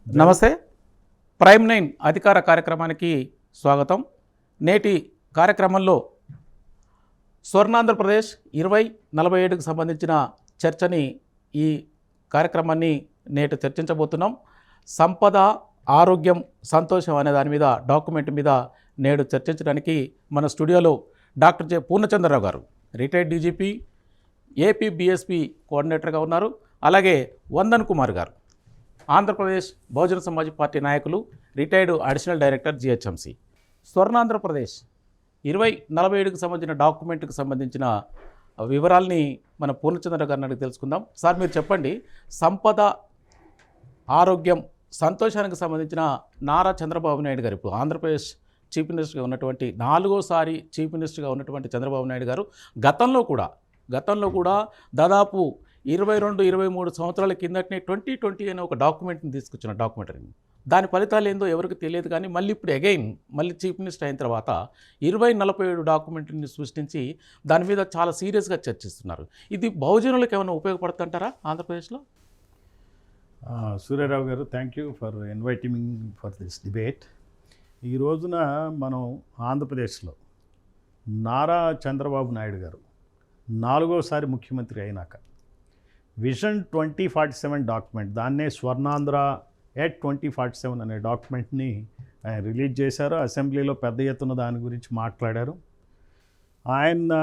నమస్తే. ప్రైమ్ 9 అధికార కార్యక్రమానికి స్వాగతం. నేటి కార్యక్రమంలో స్వర్ణాంధ్రప్రదేశ్ 2047కు సంబంధించిన చర్చని ఈ కార్యక్రమాన్ని నేటి చర్చించబోతున్నాం. సంపద, ఆరోగ్యం, సంతోషం అనే దాని మీద డాక్యుమెంట్ మీద నేడు చర్చించడానికి మన స్టూడియోలో డాక్టర్ జె పూర్ణచంద్రరావు గారు, రిటైర్డ్ డీజీపీ, ఏపీ బీఎస్పీ కోఆర్డినేటర్గా ఉన్నారు. అలాగే వందన్ కుమార్ గారు, ఆంధ్రప్రదేశ్ బహుజన సమాజ్ పార్టీ నాయకులు, retired additional director GHMC. Swarnandhra Pradesh 2047కు సంబంధించిన డాక్యుమెంట్కి సంబంధించిన వివరాల్ని మన పూర్ణచంద్ర గారిని అడిగి తెలుసుకుందాం. సార్, మీరు చెప్పండి, సంపద, ఆరోగ్యం, సంతోషానికి సంబంధించిన నారా చంద్రబాబు నాయుడు గారు, ఇప్పుడు ఆంధ్రప్రదేశ్ చీఫ్ మినిస్టర్గా ఉన్నటువంటి 4వసారి చీఫ్ మినిస్టర్గా ఉన్నటువంటి చంద్రబాబు నాయుడు గారు గతంలో కూడా దాదాపు 22-23 సంవత్సరాల కిందటనే 2020 అనే ఒక డాక్యుమెంట్ని తీసుకొచ్చిన డాక్యుమెంటరీని. దాని ఫలితాలు ఏందో ఎవరికి తెలియదు, కానీ మళ్ళీ ఇప్పుడు మళ్ళీ చీఫ్ మినిస్టర్ అయిన తర్వాత 2047 డాక్యుమెంటరీని సృష్టించి దాని మీద చాలా సీరియస్గా చర్చిస్తున్నారు. ఇది బహుజనులకు ఏమైనా ఉపయోగపడుతుంటారా ఆంధ్రప్రదేశ్లో? సూర్యారావు గారు, thank you for inviting for this debate. ఈ రోజున మనం ఆంధ్రప్రదేశ్లో నారా చంద్రబాబు నాయుడు గారు 4వసారి ముఖ్యమంత్రి అయినాక విజన్ 2047 డాక్యుమెంట్, దాన్నే స్వర్ణాంధ్ర ఎట్ 2047 అనే డాక్యుమెంట్ని ఆయన రిలీజ్ చేశారు. అసెంబ్లీలో పెద్ద ఎత్తున దాని గురించి మాట్లాడారు. ఆయన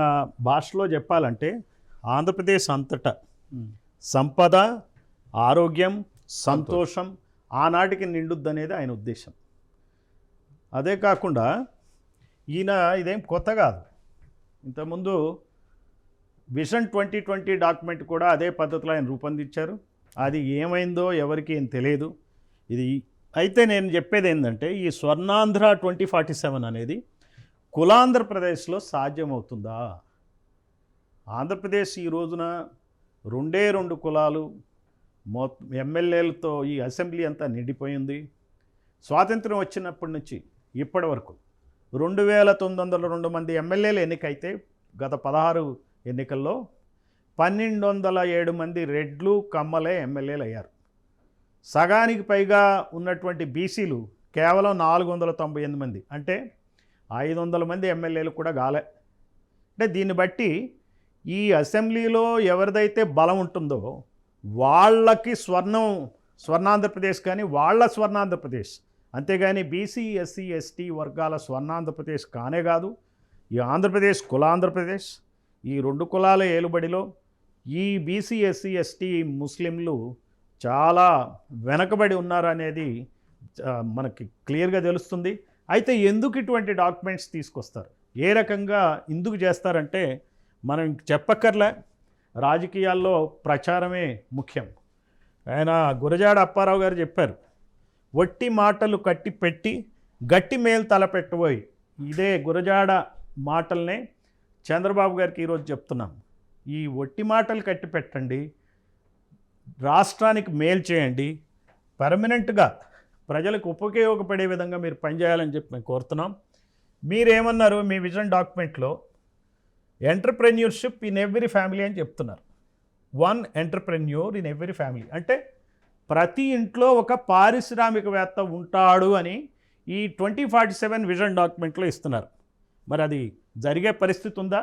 భాషలో చెప్పాలంటే ఆంధ్రప్రదేశ్ అంతటా సంపద, ఆరోగ్యం, సంతోషం ఆనాటికి నిండుద్దనేది ఆయన ఉద్దేశం. అదే కాకుండా ఈయన ఇదేం కొత్త కాదు. ఇంతకుముందు విజన్ 2020 డాక్యుమెంట్ కూడా అదే పద్ధతిలో ఆయన రూపొందించారు. అది ఏమైందో ఎవరికి ఏం తెలియదు. ఇది అయితే నేను చెప్పేది ఏంటంటే, ఈ స్వర్ణాంధ్ర 2047 అనేది కులాంధ్రప్రదేశ్లో సాధ్యమవుతుందా? ఆంధ్రప్రదేశ్ ఈ రోజున 2 కులాలు ఎమ్మెల్యేలతో ఈ అసెంబ్లీ అంతా నిండిపోయింది. స్వాతంత్రం వచ్చినప్పటి నుంచి ఇప్పటి వరకు 2902 మంది ఎమ్మెల్యేలు ఎన్నికైతే గత 16 ఎన్నికల్లో 1207 మంది రెడ్లు, కమ్మలే ఎమ్మెల్యేలు అయ్యారు. సగానికి పైగా ఉన్నటువంటి బీసీలు కేవలం 498 మంది, అంటే 500 మంది ఎమ్మెల్యేలు కూడా గాలే. అంటే దీన్ని బట్టి ఈ అసెంబ్లీలో ఎవరిదైతే బలం ఉంటుందో వాళ్ళకి స్వర్ణాంధ్రప్రదేశ్, కానీ వాళ్ళ స్వర్ణాంధ్రప్రదేశ్, అంతేగాని బీసీ, ఎస్సీ, ఎస్టీ వర్గాల స్వర్ణాంధ్రప్రదేశ్ కానే కాదు. ఈ ఆంధ్రప్రదేశ్ కులాంధ్రప్రదేశ్. ఈ 2 కులాల ఏలుబడిలో ఈ బీసీ, ఎస్సీ, ఎస్టీ ముస్లింలు చాలా వెనకబడి ఉన్నారనేది మనకి క్లియర్గా తెలుస్తుంది. అయితే ఎందుకు ఇటువంటి డాక్యుమెంట్స్ తీసుకొస్తారు, ఏ రకంగా ఎందుకు చేస్తారంటే మనం చెప్పక్కర్లే, రాజకీయాల్లో ప్రచారమే ముఖ్యం. ఆయన గురజాడ అప్పారావు గారు చెప్పారు, వట్టి మాటలు కట్టి పెట్టి గట్టి మేలు తలపెట్టబోయి. ఇదే గురజాడ మాటల్నే చంద్రబాబు గారికి ఈరోజు చెప్తున్నాం. ఈ వట్టి మాటలు కట్టి పెట్టండి, రాష్ట్రానికి మేలు చేయండి, పర్మనెంట్గా ప్రజలకు ఉపయోగపడే విధంగా మీరు పనిచేయాలని చెప్పి మేము కోరుతున్నాం. మీరేమన్నారు మీ విజన్ డాక్యుమెంట్లో? ఎంటర్ప్రెన్యూర్షిప్ ఇన్ ఎవ్రీ ఫ్యామిలీ అని చెప్తున్నారు. 1 ఎంటర్ప్రెన్యూర్ ఇన్ ఎవ్రీ ఫ్యామిలీ అంటే ప్రతి ఇంట్లో ఒక పారిశ్రామికవేత్త ఉంటాడు అని ఈ 2047 విజన్ డాక్యుమెంట్లో ఇస్తున్నారు. మరి అది జరిగే పరిస్థితి ఉందా?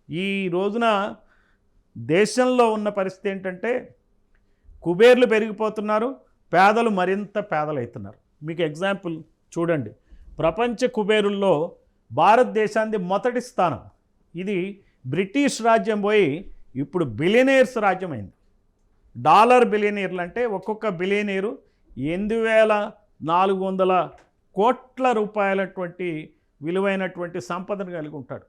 ఈ రోజున దేశంలో ఉన్న పరిస్థితి ఏంటంటే, కుబేర్లు పెరిగిపోతున్నారు, పేదలు మరింత పేదలవుతున్నారు. మీకు ఎగ్జాంపుల్ చూడండి, ప్రపంచ కుబేరుల్లో భారతదేశానికి మొదటి స్థానం. ఇది బ్రిటిష్ రాజ్యం పోయి ఇప్పుడు బిలియనీర్స్ రాజ్యమైంది. డాలర్ బిలియనీర్లు అంటే ఒక్కొక్క బిలియనీరు 8400 కోట్ల రూపాయలటువంటి విలువైనటువంటి సంపదను కలిగి ఉంటాడు.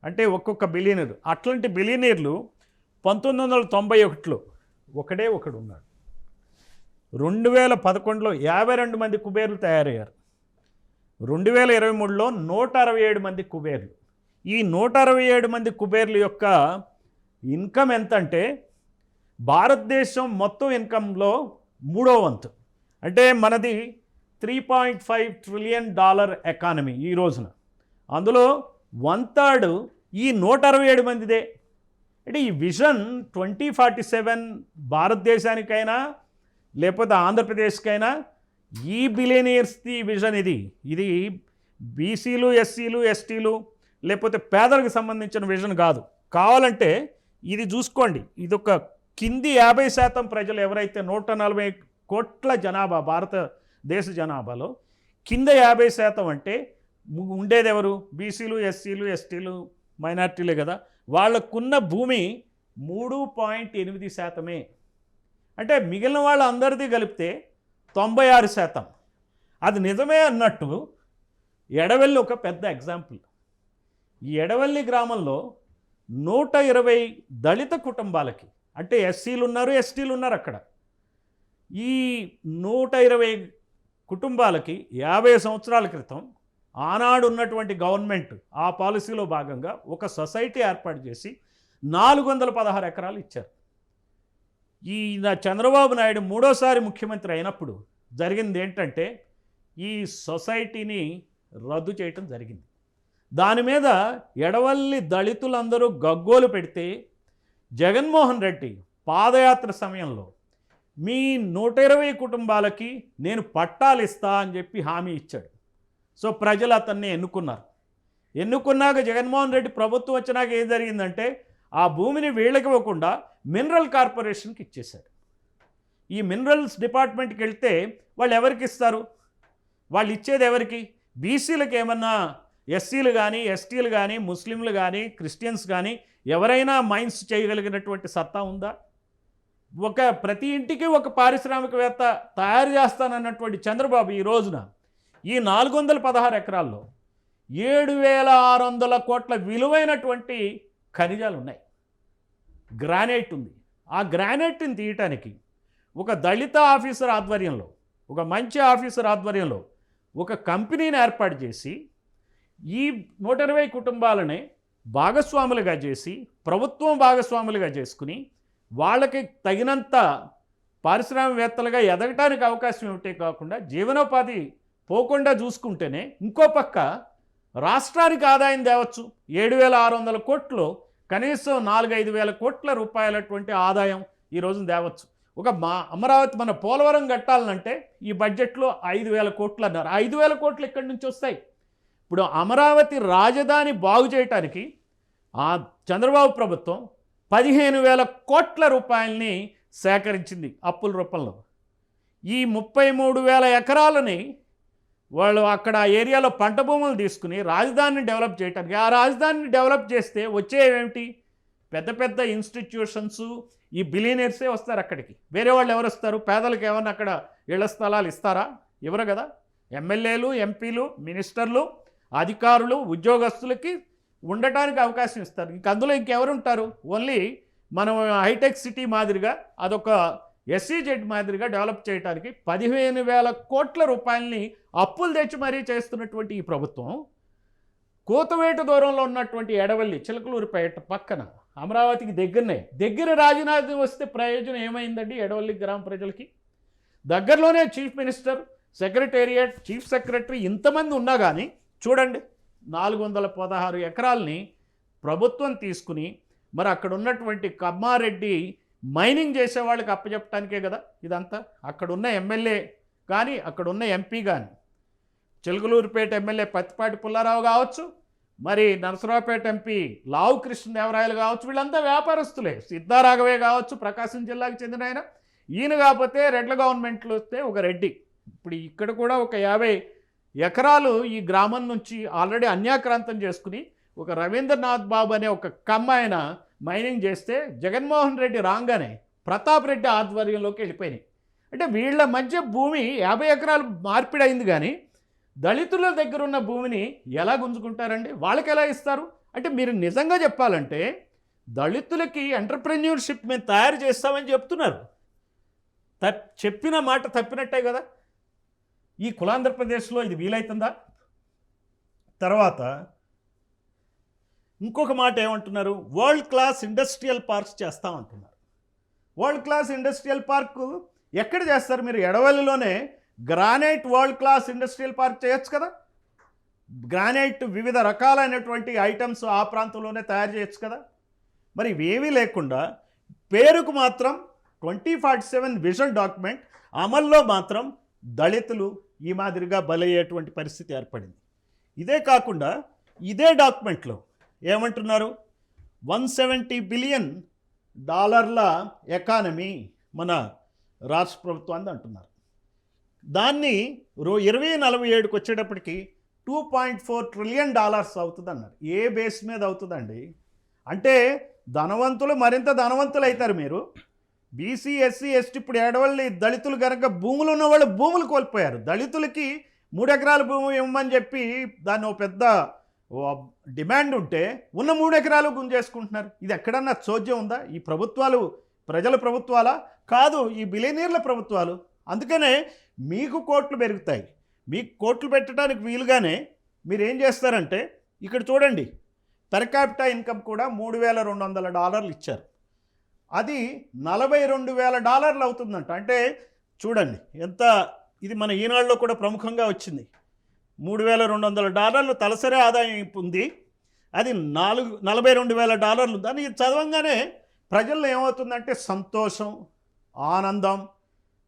అంటే ఒక్కొక్క బిలియనీరు. అట్లాంటి బిలియనీర్లు 1991లో ఒకడు ఉన్నాడు. 2011లో 52 మంది కుబేర్లు తయారయ్యారు. 2023లో 167 మంది కుబేర్లు. ఈ 167 మంది కుబేర్ల యొక్క ఇన్కమ్ ఎంత అంటే భారతదేశం మొత్తం ఇన్కంలో 3వ వంతు. అంటే మనది $3.5 ట్రిలియన్ ఎకానమీ ఈ రోజున. అందులో 1/3 ఈ 167 మందిదే. అంటే ఈ విజన్ 2047 భారతదేశానికైనా లేకపోతే ఆంధ్రప్రదేశ్కైనా ఈ బిలియనీర్స్ది విజన్ ఇది బీసీలు, ఎస్సీలు, ఎస్టీలు లేకపోతే పేదలకు సంబంధించిన విజన్ కాదు. కావాలంటే ఇది చూసుకోండి, ఇది ఒక కింది 50% ప్రజలు ఎవరైతే 140 కోట్ల జనాభా భారతదేశ జనాభాలో కింద 50% అంటే ఉండేది ఎవరు? బీసీలు, ఎస్సీలు, ఎస్టీలు, మైనార్టీలే కదా. వాళ్ళకున్న భూమి 3.8%. అంటే మిగిలిన వాళ్ళందరిది కలిపితే 96%. అది నిజమే అన్నట్టు ఎడవెల్లి ఒక పెద్ద ఎగ్జాంపుల్. ఈ ఎడవెల్లి గ్రామంలో 120 దళిత కుటుంబాలకి, అంటే ఎస్సీలు ఉన్నారు, ఎస్టీలు ఉన్నారు అక్కడ. ఈ 120 కుటుంబాలకి 50 సంవత్సరాల క్రితం ఆనాడు ఉన్నటువంటి గవర్నమెంట్ ఆ పాలసీలో భాగంగా ఒక సొసైటీ ఏర్పాటు చేసి 416 ఎకరాలు ఇచ్చారు. ఈ చంద్రబాబు నాయుడు మూడోసారి ముఖ్యమంత్రి అయినప్పుడు జరిగింది ఏంటంటే ఈ సొసైటీని రద్దు చేయటం జరిగింది. దాని మీద ఎడవల్లి దళితులందరూ గగ్గోలు పెడితే జగన్మోహన్ రెడ్డి పాదయాత్ర సమయంలో మీ 120 కుటుంబాలకి నేను పట్టాలు ఇస్తా అని చెప్పి హామీ ఇచ్చాడు. సో ప్రజలు అతన్ని ఎన్నుకున్నాక జగన్మోహన్ రెడ్డి ప్రభుత్వం వచ్చినాక ఏం జరిగిందంటే ఆ భూమిని వీళ్ళకి ఇవ్వకుండా మినరల్ కార్పొరేషన్కి ఇచ్చేశారు. ఈ మినరల్స్ డిపార్ట్మెంట్కి వెళ్తే వాళ్ళు ఎవరికి ఇస్తారు? వాళ్ళు ఇచ్చేది ఎవరికి? బీసీలకు ఏమన్నా ఎస్సీలు కానీ, ఎస్టీలు కానీ, ముస్లింలు కానీ, క్రిస్టియన్స్ కానీ ఎవరైనా మైన్స్ చేయగలిగినటువంటి సత్తా ఉందా? ప్రతి ఇంటికి ఒక పారిశ్రామికవేత్త తయారు చేస్తానన్నటువంటి చంద్రబాబు ఈ రోజున ఈ 416 ఎకరాల్లో 7,600 కోట్ల విలువైనటువంటి ఖనిజాలు ఉన్నాయి. గ్రానైట్ ఉంది. ఆ గ్రానైట్ని తీయటానికి ఒక దళిత ఆఫీసర్ ఆధ్వర్యంలో, ఒక మంచి ఆఫీసర్ ఆధ్వర్యంలో ఒక కంపెనీని ఏర్పాటు చేసి ఈ 120 కుటుంబాలని భాగస్వాములుగా చేసి ప్రభుత్వం భాగస్వాములుగా చేసుకుని వాళ్ళకి తగినంత పారిశ్రామికవేత్తలుగా ఎదగటానికి అవకాశం ఏమిటే కాకుండా జీవనోపాధి పోకుండా చూసుకుంటేనే ఇంకో పక్క రాష్ట్రానికి ఆదాయం తేవచ్చు. 7,600 కోట్లు కనీసం 4-5 వేల కోట్ల రూపాయలటువంటి ఆదాయం ఈ రోజున తేవచ్చు. అమరావతి మన పోలవరం కట్టాలనంటే ఈ బడ్జెట్లో 5,000 కోట్లు అన్నారు. 5,000 కోట్లు ఎక్కడి నుంచి వస్తాయి? ఇప్పుడు అమరావతి రాజధాని బాగు చేయటానికి ఆ చంద్రబాబు ప్రభుత్వం 15,000 కోట్ల రూపాయలని సేకరించింది అప్పుల రూపంలో. ఈ 33,000 ఎకరాలని వాళ్ళు అక్కడ ఆ ఏరియాలో పంట భూములు తీసుకుని రాజధానిని డెవలప్ చేయడానికి, ఆ రాజధానిని డెవలప్ చేస్తే వచ్చేవేమిటి? పెద్ద పెద్ద ఇన్స్టిట్యూషన్స్, ఈ బిలియనీర్సే వస్తారు అక్కడికి. వేరే వాళ్ళు ఎవరు వస్తారు? పేదలకు ఏమన్నా అక్కడ ఇళ్ల స్థలాలు ఇస్తారా? ఇవ్వరు కదా. ఎమ్మెల్యేలు, ఎంపీలు, మినిస్టర్లు, అధికారులు, ఉద్యోగస్తులకి ఉండటానికి అవకాశం ఇస్తారు. ఇంక అందులో ఇంకెవరు ఉంటారు? ఓన్లీ మనం హైటెక్ సిటీ మాదిరిగా అదొక ఎస్సీజెడ్ మాదిరిగా డెవలప్ చేయడానికి 15,000 కోట్ల రూపాయలని అప్పులు తెచ్చి మరీ చేస్తున్నటువంటి ఈ ప్రభుత్వం కోతవేట దూరంలో ఉన్నటువంటి ఎడవల్లి, చిలకలూరిపేట పక్కన అమరావతికి దగ్గర రాజధాని వస్తే ప్రయోజనం ఏమైందండి ఎడవల్లి గ్రామ ప్రజలకి? దగ్గరలోనే chief minister, secretariat, chief secretary ఇంతమంది ఉన్నా కానీ చూడండి 416 ఎకరాలని ప్రభుత్వం తీసుకుని మరి అక్కడ ఉన్నటువంటి కమ్మారెడ్డి మైనింగ్ చేసే వాళ్ళకి అప్పచెప్పడానికే కదా ఇదంతా. అక్కడున్న ఎమ్మెల్యే కానీ, అక్కడున్న ఎంపీ కానీ, చిలకలూరిపేట ఎమ్మెల్యే పత్తిపాటి పుల్లారావు కావచ్చు, మరి నరసరావుపేట ఎంపీ లావు కృష్ణదేవరాయలు కావచ్చు, వీళ్ళంతా వ్యాపారస్తులే. సిద్ధారాఘవే కావచ్చు, ప్రకాశం జిల్లాకు చెందిన ఆయన. ఈయన కాకపోతే రెడ్ల గవర్నమెంట్లో వస్తే ఒక రెడ్డి. ఇప్పుడు ఇక్కడ కూడా ఒక 50 ఎకరాలు ఈ గ్రామం నుంచి ఆల్రెడీ అన్యాక్రాంతం చేసుకుని ఒక రవీంద్రనాథ్ బాబు అనే ఒక కమ్మాయన మైనింగ్ చేస్తే జగన్మోహన్ రెడ్డి రాగానే ప్రతాప్ రెడ్డి ఆధ్వర్యంలోకి వెళ్ళిపోయినాయి. అంటే వీళ్ళ మధ్య భూమి 50 ఎకరాలు మార్పిడి అయింది కానీ దళితుల దగ్గర ఉన్న భూమిని ఎలా గుంజుకుంటారండి? వాళ్ళకి ఎలా ఇస్తారు? అంటే మీరు నిజంగా చెప్పాలంటే దళితులకి ఎంటర్ప్రెన్యూర్షిప్ మేము తయారు చేస్తామని చెప్తున్నారు. చెప్పిన మాట తప్పినట్టే కదా. ఈ కులాంధ్రప్రదేశ్లో ఇది వీలవుతుందా? తర్వాత ఇంకొక మాట ఏమంటున్నారు? వరల్డ్ క్లాస్ ఇండస్ట్రియల్ పార్క్స్ చేస్తామంటున్నారు. వరల్డ్ క్లాస్ ఇండస్ట్రియల్ పార్కు ఎక్కడ చేస్తారు? మీరు ఎడవల్లిలోనే granite world class industrial park చేయొచ్చు కదా. గ్రానైట్ వివిధ రకాలైనటువంటి ఐటమ్స్ ఆ ప్రాంతంలోనే తయారు చేయొచ్చు కదా. మరి ఇవేమీ లేకుండా పేరుకు మాత్రం 2047 విజన్ డాక్యుమెంట్ అమల్లో మాత్రం దళితులు ఈ మాదిరిగా బలయ్యేటువంటి పరిస్థితి ఏర్పడింది. ఇదే కాకుండా ఇదే డాక్యుమెంట్లో ఏమంటున్నారు, $170 బిలియన్ ఎకానమీ మన రాష్ట్ర ప్రభుత్వాన్ని అంటున్నారు. దాన్ని 2047కి వచ్చేటప్పటికి $2.4 ట్రిలియన్ అవుతుంది అన్నారు. ఏ బేస్ మీద అవుతుందండి? అంటే ధనవంతులు మరింత ధనవంతులు అవుతారు. మీరు బీసీ ఎస్సీ ఎస్టీ ఇప్పుడు ఏడవల్లి దళితులు కనుక భూములు ఉన్నవాళ్ళు భూములు కోల్పోయారు. దళితులకి 3 ఎకరాల భూమి ఇవ్వమని చెప్పి దాన్ని ఒక పెద్ద డిమాండ్ ఉంటే ఉన్న 3 ఎకరాలు గుంజేసుకుంటున్నారు. ఇది ఎక్కడన్నా చోద్యం ఉందా? ఈ ప్రభుత్వాలు ప్రజల ప్రభుత్వాలా? కాదు, ఈ బిలియనీర్ల ప్రభుత్వాలు. అందుకనే మీకు కోట్లు పెరుగుతాయి. మీకు కోట్లు పెట్టడానికి వీలుగానే మీరు ఏం చేస్తారంటే, ఇక్కడ చూడండి, పెర్ క్యాపిటా ఇన్కమ్ కూడా $3,200 ఇచ్చారు. అది $42,000 అవుతుందంట. అంటే చూడండి ఎంత, ఇది మన ఈనాడులో కూడా ప్రముఖంగా వచ్చింది. $3,200 తలసరి ఆదాయం ఉంది, అది $42,000. దాన్ని చదవంగానే ప్రజల్లో ఏమవుతుందంటే సంతోషం, ఆనందం,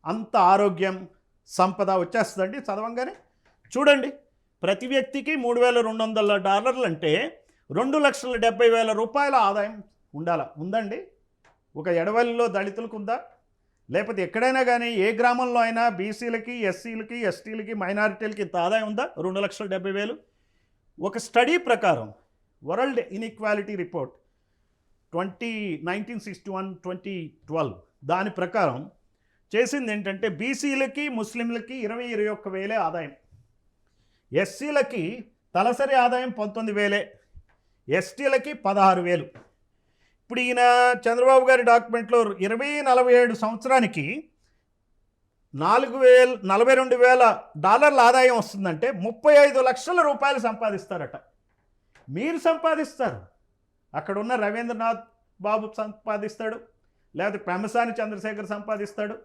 అంత ఆరోగ్యం, సంపద వచ్చేస్తుందండి చదవంగానే. చూడండి, ప్రతి వ్యక్తికి $3,200 అంటే $2,70,000 ఆదాయం ఉందండి. ఒక ఎడవల్లిలో దళితులకు ఉందా? లేకపోతే ఎక్కడైనా కానీ ఏ గ్రామంలో అయినా బీసీలకి ఎస్సీలకి ఎస్టీలకి మైనారిటీలకి ఇంత ఆదాయం ఉందా? 2,70,000. ఒక స్టడీ ప్రకారం వరల్డ్ ఇన్ఈక్వాలిటీ రిపోర్ట్ 1961-2012 దాని ప్రకారం చేసింది ఏంటంటే, బీసీలకి ముస్లింలకి 21,000 ఆదాయం, ఎస్సీలకి తలసరి ఆదాయం 19,000, ఎస్టీలకి 16,000. ఇప్పుడు ఈయన చంద్రబాబు గారి డాక్యుమెంట్లో 2047 సంవత్సరానికి $42,000 ఆదాయం వస్తుందంటే 35 లక్షల రూపాయలు సంపాదిస్తారట. మీరు సంపాదిస్తారు, అక్కడ ఉన్న రవీంద్రనాథ్ బాబు సంపాదిస్తాడు, లేకపోతే పెమ్మసాని చంద్రశేఖర్ సంపాదిస్తాడు,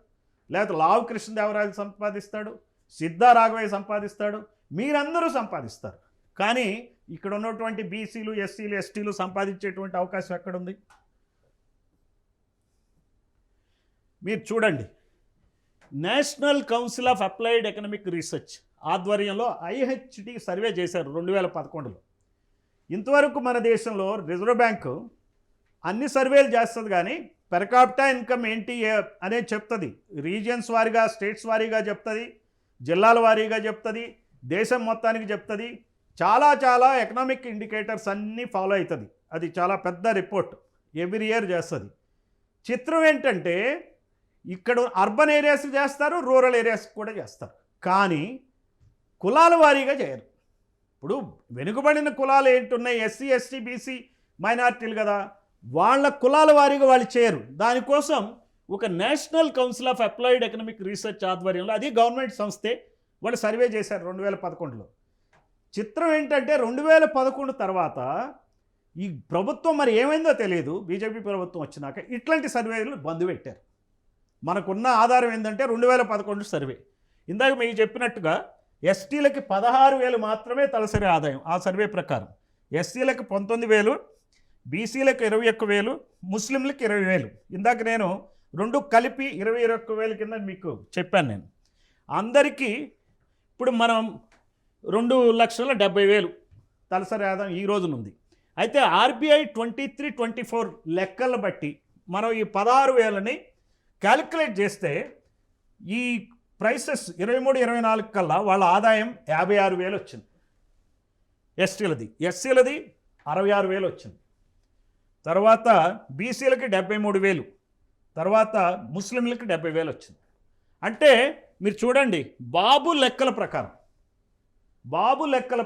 లేకపోతే లావు కృష్ణదేవరాయలు సంపాదిస్తాడు, సిద్ధారాఘవయ్య సంపాదిస్తాడు, మీరందరూ సంపాదిస్తారు. కానీ ఇక్కడ ఉన్నటువంటి బీసీలు ఎస్సీలు ఎస్టీలు సంపాదించేటువంటి అవకాశం ఎక్కడుంది? మీరు చూడండి, national council of applied economic research ఆధ్వర్యంలో IHT సర్వే చేశారు 2011లో. ఇంతవరకు మన దేశంలో రిజర్వ్ బ్యాంకు అన్ని సర్వేలు చేస్తుంది, కానీ పెర్ క్యాపిటా ఇన్కమ్ ఏంటి అనేది చెప్తుంది. రీజియన్స్ వారీగా, స్టేట్స్ వారీగా చెప్తుంది, జిల్లాల వారీగా చెప్తుంది, దేశం మొత్తానికి చెప్తుంది. చాలా ఎకనామిక్ ఇండికేటర్స్ అన్నీ ఫాలో అవుతుంది. అది చాలా పెద్ద రిపోర్ట్, ఎవ్రీ ఇయర్ చేస్తుంది. చిత్రం ఏంటంటే, ఇక్కడ అర్బన్ ఏరియాస్ చేస్తారు, రూరల్ ఏరియాస్ కూడా చేస్తారు, కానీ కులాల వారీగా చేయరు. ఇప్పుడు వెనుకబడిన కులాలు ఏంటున్నాయి, ఎస్సీ ఎస్టీ బీసీ మైనారిటీలు కదా, వాళ్ళ కులాల వారీగా వాళ్ళు చేయరు. దానికోసం ఒక national council of applied economic research ఆధ్వర్యంలో, అది గవర్నమెంట్ సంస్థే, వాళ్ళు సర్వే చేశారు 2011లో. చిత్రం ఏంటంటే 2011 తర్వాత ఈ ప్రభుత్వం మరి ఏమైందో తెలియదు, బీజేపీ ప్రభుత్వం వచ్చినాక ఇట్లాంటి సర్వేలు బంద్ పెట్టారు. మనకున్న ఆధారం ఏంటంటే 2011 సర్వే. ఇందాక మీకు చెప్పినట్టుగా ఎస్టీలకి 16,000 మాత్రమే తలసరి ఆదాయం ఆ సర్వే ప్రకారం, ఎస్సీలకు 19,000, బీసీలకు 21,000, ముస్లింలకు 20,000. ఇందాక నేను రెండు కలిపి 21,000 కింద మీకు చెప్పాను నేను. అందరికీ ఇప్పుడు మనం 2,70,000 తలసరి ఆదాయం ఈ రోజునుంది. అయితే RBI 23-24 లెక్కలు బట్టి మనం ఈ 16,000ని క్యాలిక్యులేట్ చేస్తే ఈ ప్రైసెస్ 23-24 కల్లా వాళ్ళ ఆదాయం 56,000 వచ్చింది. ఎస్టీలది, ఎస్సీలది 66,000 వచ్చింది. తర్వాత బీసీలకి 73,000, తర్వాత ముస్లింలకి 70,000 వచ్చింది. అంటే మీరు చూడండి, బాబు లెక్కల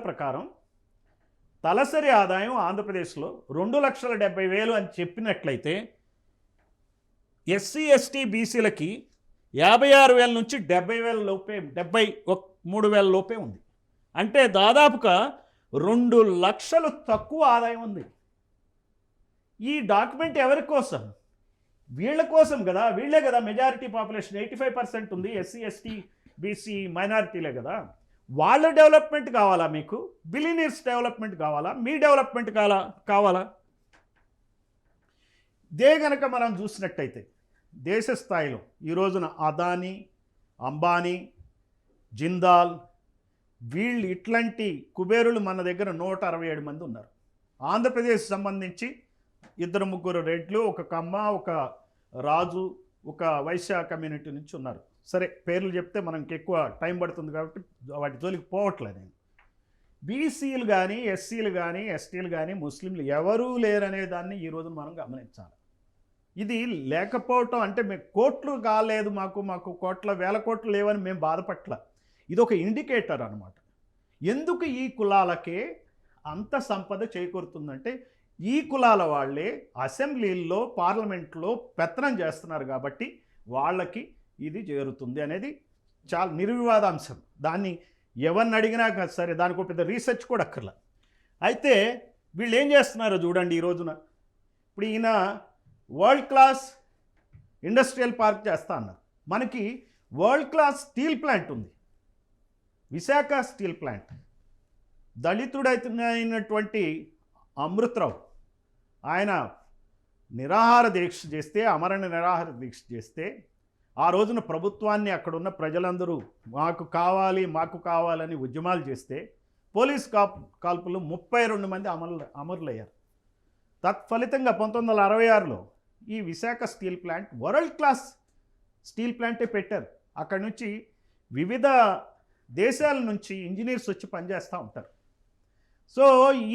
ప్రకారం తలసరి ఆదాయం ఆంధ్రప్రదేశ్లో 2,70,000 అని చెప్పినట్లయితే ఎస్సీ ఎస్టీ బీసీలకి 56,000 నుంచి 70,000 లోపే, 73,000 లోపే ఉంది. అంటే దాదాపుగా 2 లక్షలు తక్కువ ఆదాయం ఉంది. ఈ డాక్యుమెంట్ ఎవరి కోసం? వీళ్ళ కోసం కదా, వీళ్ళే కదా మెజారిటీ పాపులేషన్, 85% ఉంది, ఎస్సీ ఎస్టీ బీసీ మైనారిటీలే కదా. వాళ్ళ డెవలప్మెంట్ కావాలా మీకు? బిలియనీర్స్ డెవలప్మెంట్ కావాలా? మీ డెవలప్మెంట్ కావాలా? ఇదే కనుక మనం చూసినట్టయితే దేశ స్థాయిలో ఈ రోజున అదానీ, అంబానీ, జిందాల్, వీళ్ళు ఇట్లాంటి కుబేరులు మన దగ్గర 167 మంది ఉన్నారు. ఆంధ్రప్రదేశ్ సంబంధించి 2-3 రెడ్లు, ఒక కమ్మ, ఒక రాజు, ఒక వైశ్య కమ్యూనిటీ నుంచి ఉన్నారు. సరే, పేర్లు చెప్తే మనకి ఎక్కువ టైం పడుతుంది కాబట్టి వాటి జోలికి పోవట్లేదు నేను. బీసీలు కానీ, ఎస్సీలు కానీ, ఎస్టీలు కానీ, ముస్లింలు ఎవరూ లేరనే దాన్ని ఈ రోజున మనం గమనించాలి. ఇది లేకపోవటం అంటే మేము కోట్లు కాలేదు, మాకు కోట్ల వేల కోట్లు లేవని మేము బాధపట్ల. ఇది ఒక ఇండికేటర్ అనమాట. ఎందుకు ఈ కులాలకే అంత సంపద చేకూరుతుందంటే ఈ కులాల వాళ్ళే అసెంబ్లీల్లో, పార్లమెంట్లో పెత్తనం చేస్తున్నారు కాబట్టి వాళ్ళకి ఇది చేరుతుంది అనేది చాలా నిర్వివాదాంశం. దాన్ని ఎవరిని అడిగినా సరే దానికి ఒక పెద్ద రీసెర్చ్ కూడా అక్కర్లా. అయితే వీళ్ళు ఏం చేస్తున్నారో చూడండి ఈ రోజున. ఇప్పుడు ఈయన వరల్డ్ క్లాస్ ఇండస్ట్రియల్ పార్క్ చేస్తా అన్నారు. మనకి వరల్డ్ క్లాస్ స్టీల్ ప్లాంట్ ఉంది, విశాఖ స్టీల్ ప్లాంట్. దళితుడైనటువంటి అమృతరావు ఆయన నిరాహార దీక్ష చేస్తే, అమరణ నిరాహార దీక్ష చేస్తే, ఆ రోజున ప్రభుత్వాన్ని అక్కడున్న ప్రజలందరూ మాకు కావాలని ఉద్యమాలు చేస్తే పోలీస్ కాల్పులు 32 మంది అమరులయ్యారు. తత్ఫలితంగా 1966లో ఈ Visakha steel plant world class steel ప్లాంటే పెట్టారు. అక్కడి నుంచి వివిధ దేశాల నుంచి ఇంజనీర్స్ వచ్చి పనిచేస్తూ ఉంటారు. సో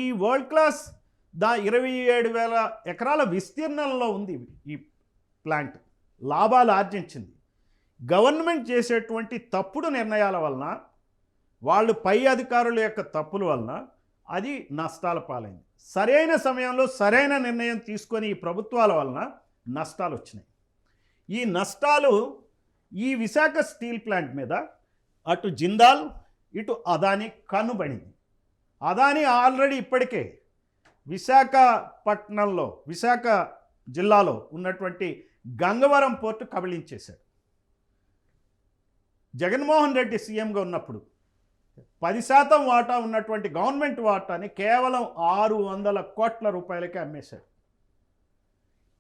ఈ వరల్డ్ క్లాస్ 27,000 ఎకరాల విస్తీర్ణంలో ఉంది ఈ ప్లాంట్. లాభాలు ఆర్జించింది. గవర్నమెంట్ చేసేటువంటి తప్పుడు నిర్ణయాల వలన, వాళ్ళు పై అధికారుల యొక్క తప్పుల వలన అది నష్టాల పాలైంది. సరైన సమయంలో సరైన నిర్ణయం తీసుకొని ఈ ప్రభుత్వాల వలన నష్టాలు వచ్చినాయి. ఈ నష్టాలు ఈ విశాఖ స్టీల్ ప్లాంట్ మీద అటు జిందాల్, ఇటు అదానీ కనుబడింది. అదానీ ఆల్రెడీ ఇప్పటికే విశాఖపట్నంలో, విశాఖ జిల్లాలో ఉన్నటువంటి గంగవరం పోర్టు కబళించేశాడు. జగన్మోహన్ రెడ్డి సీఎంగా ఉన్నప్పుడు 10% వాటా ఉన్నటువంటి గవర్నమెంట్ వాటాని కేవలం 600 కోట్ల రూపాయలకే అమ్మేశాడు.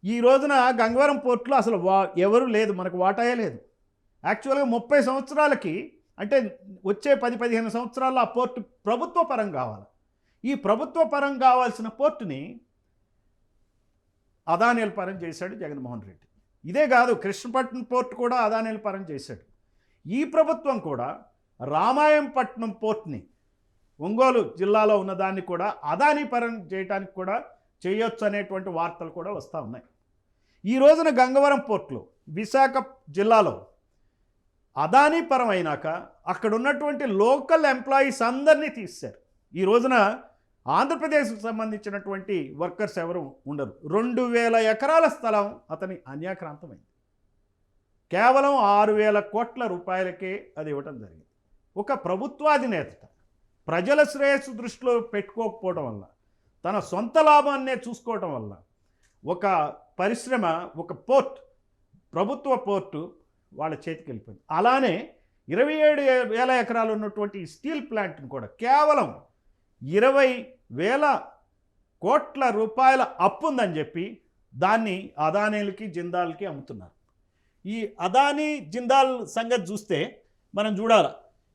ఈ రోజున గంగవరం పోర్టులో అసలు ఎవరు లేదు, మనకు వాటాయే లేదు. యాక్చువల్గా 30 సంవత్సరాలకి, అంటే వచ్చే 10-15 సంవత్సరాల్లో ఆ పోర్టు ప్రభుత్వ పరం కావాలి. ఈ ప్రభుత్వ పరం కావాల్సిన పోర్టుని అదానీల పరం చేశాడు జగన్మోహన్ రెడ్డి. ఇదే కాదు, కృష్ణపట్నం పోర్టు కూడా అదానీల పరం చేశాడు. ఈ ప్రభుత్వం కూడా రామాయంపట్నం పోర్ట్ని, ఒంగోలు జిల్లాలో ఉన్నదాన్ని కూడా అదానీ పరం చేయడానికి కూడా చేయొచ్చు అనేటువంటి వార్తలు కూడా వస్తూ ఉన్నాయి. ఈ రోజున గంగవరం పోర్టులో విశాఖ జిల్లాలో అదానీ పరం అయినాక అక్కడ ఉన్నటువంటి లోకల్ ఎంప్లాయీస్ అందరినీ తీశారు. ఈ రోజున ఆంధ్రప్రదేశ్కు సంబంధించినటువంటి వర్కర్స్ ఎవరు ఉండరు. 2,000 ఎకరాల స్థలం అతని అన్యాక్రాంతమైంది. కేవలం 6,000 కోట్ల రూపాయలకే అది ఇవ్వటం జరిగింది. ఒక ప్రభుత్వాధినేత ప్రజల శ్రేయస్సు దృష్టిలో పెట్టుకోకపోవడం వల్ల, తన సొంత లాభాన్నే చూసుకోవడం వల్ల ఒక పరిశ్రమ, ఒక పోర్ట్, ప్రభుత్వ పోర్టు వాళ్ళ చేతికి వెళ్ళిపోయింది. అలానే 27,000 ఎకరాలు ఉన్నటువంటి స్టీల్ ప్లాంట్ని కూడా కేవలం 20,000 కోట్ల రూపాయల అప్పు ఉందని చెప్పి దాన్ని అదానీలకి, జిందాల్కి అమ్ముతున్నారు. ఈ అదానీ జిందాల్ సంగతి చూస్తే మనం చూడాలి.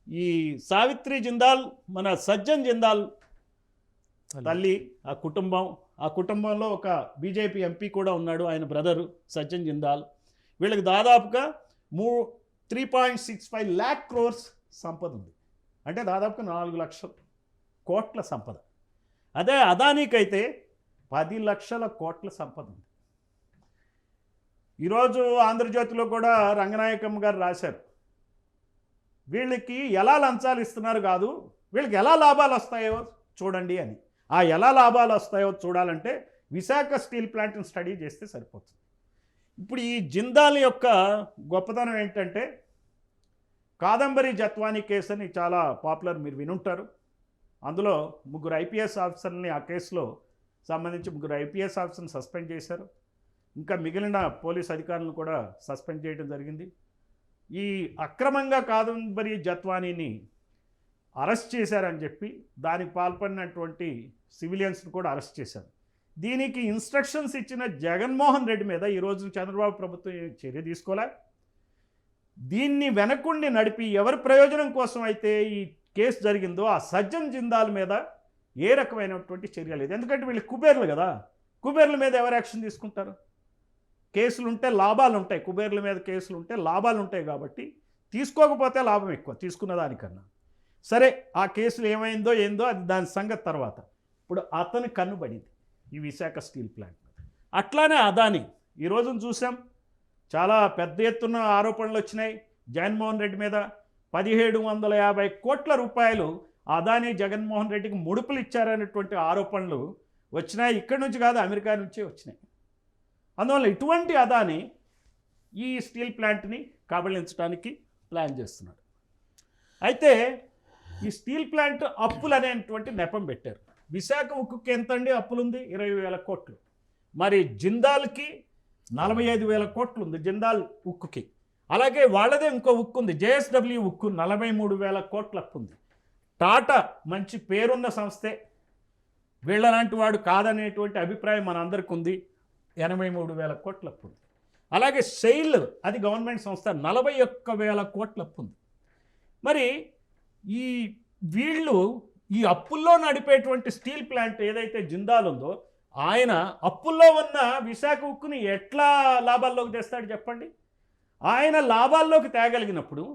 ఈ సావిత్రి జిందాల్, మన సజ్జన్ జిందాల్ తల్లి, ఆ కుటుంబంలో ఒక బీజేపీ ఎంపీ కూడా ఉన్నాడు, ఆయన బ్రదరు సజ్జన్ జిందాల్. వీళ్ళకి దాదాపుగా 3.65 lakh crores సంపద ఉంది. అంటే దాదాపుగా 4 లక్షల కోట్ల సంపద. అదే అదానీకైతే 10 లక్షల కోట్ల సంపద ఉంది. ఈరోజు ఆంధ్రజ్యోతిలో కూడా రంగనాయకమ్మ గారు రాశారు, వీళ్ళకి ఎలా లంచాలు ఇస్తున్నారు కాదు, వీళ్ళకి ఎలా లాభాలు వస్తాయో చూడండి అని. ఆ ఎలా లాభాలు వస్తాయో చూడాలంటే విశాఖ స్టీల్ ప్లాంట్ని స్టడీ చేస్తే సరిపోతుంది. ఇప్పుడు ఈ జిందాల్ యొక్క గొప్పతనం ఏంటంటే, కాదంబరి జత్వానీ కేసు అని చాలా పాపులర్, మీరు వినుంటారు. అందులో 3 IPS ఆఫీసర్ని, ఆ కేసులో సంబంధించి 3 IPS ఆఫీసర్ని సస్పెండ్ చేశారు. ఇంకా మిగిలిన పోలీస్ అధికారులను కూడా సస్పెండ్ చేయడం జరిగింది. ఈ అక్రమంగా కాదంబరి జత్వానీని అరెస్ట్ చేశారని చెప్పి దానికి పాల్పడినటువంటి సివిలియన్స్ని కూడా అరెస్ట్ చేశారు. దీనికి ఇన్స్ట్రక్షన్స్ ఇచ్చిన జగన్మోహన్ రెడ్డి మీద ఈరోజు చంద్రబాబు ప్రభుత్వం చర్య తీసుకోలే. దీన్ని వెనకుండి నడిపి ఎవరి ప్రయోజనం కోసం అయితే ఈ కేసు జరిగిందో ఆ సజ్జన్ జిందాల్ మీద ఏ రకమైనటువంటి చర్య లేదు. ఎందుకంటే వీళ్ళు కుబేర్లు కదా, కుబేర్ల మీద ఎవరు యాక్షన్ తీసుకుంటారు? కేసులు ఉంటే లాభాలు ఉంటాయి, కుబేర్ల మీద కేసులు ఉంటే లాభాలు ఉంటాయి కాబట్టి తీసుకోకపోతే లాభం ఎక్కువ తీసుకున్న దానికన్నా. సరే, ఆ కేసులు ఏమైందో ఏందో అది దాని సంగతి తర్వాత. ఇప్పుడు అతని కన్నుబడింది ఈ విశాఖ స్టీల్ ప్లాంట్ మీద. అట్లానే అదాని ఈ రోజున చూసాం, చాలా పెద్ద ఎత్తున ఆరోపణలు వచ్చినాయి జగన్మోహన్ రెడ్డి మీద. 1750 కోట్ల రూపాయలు అదాని జగన్మోహన్ రెడ్డికి ముడుపులు ఇచ్చారనేటువంటి ఆరోపణలు వచ్చినాయి. ఇక్కడి నుంచి కాదు, అమెరికా నుంచే వచ్చినాయి. అందువల్ల ఇటువంటి అదాని ఈ స్టీల్ ప్లాంట్ని కబళించడానికి ప్లాన్ చేస్తున్నాడు. అయితే ఈ స్టీల్ ప్లాంట్ అప్పులు అనేటువంటి నెపం పెట్టారు. విశాఖ ఉక్కుకి ఎంత అండి అప్పులుంది? 20,000 కోట్లు. మరి జిందాల్కి 45,000 కోట్లు ఉంది జిందాల్ ఉక్కుకి. అలాగే వాళ్ళదే ఇంకో ఉక్కు ఉంది, జేఎస్డబ్ల్యూ ఉక్కు, 43,000 కోట్ల అప్పు ఉంది. టాటా మంచి పేరున్న సంస్థే, వీళ్ళలాంటి వాడు కాదనేటువంటి అభిప్రాయం మన అందరికి ఉంది, 83,000 కోట్ల అప్పు ఉంది. అలాగే సెయిల్, అది గవర్నమెంట్ సంస్థ, 41,000 కోట్ల అప్పు ఉంది. మరి ఈ వీళ్ళు ఈ అప్పుల్లో నడిపేటువంటి స్టీల్ ప్లాంట్ ఏదైతే జిందాల్ ఉందో, ఆయన అప్పుల్లో ఉన్న విశాఖ ఉక్కుని ఎట్లా లాభాల్లోకి తెస్తాడు చెప్పండి? ఆయన లాభాల్లోకి తేగలిగినప్పుడు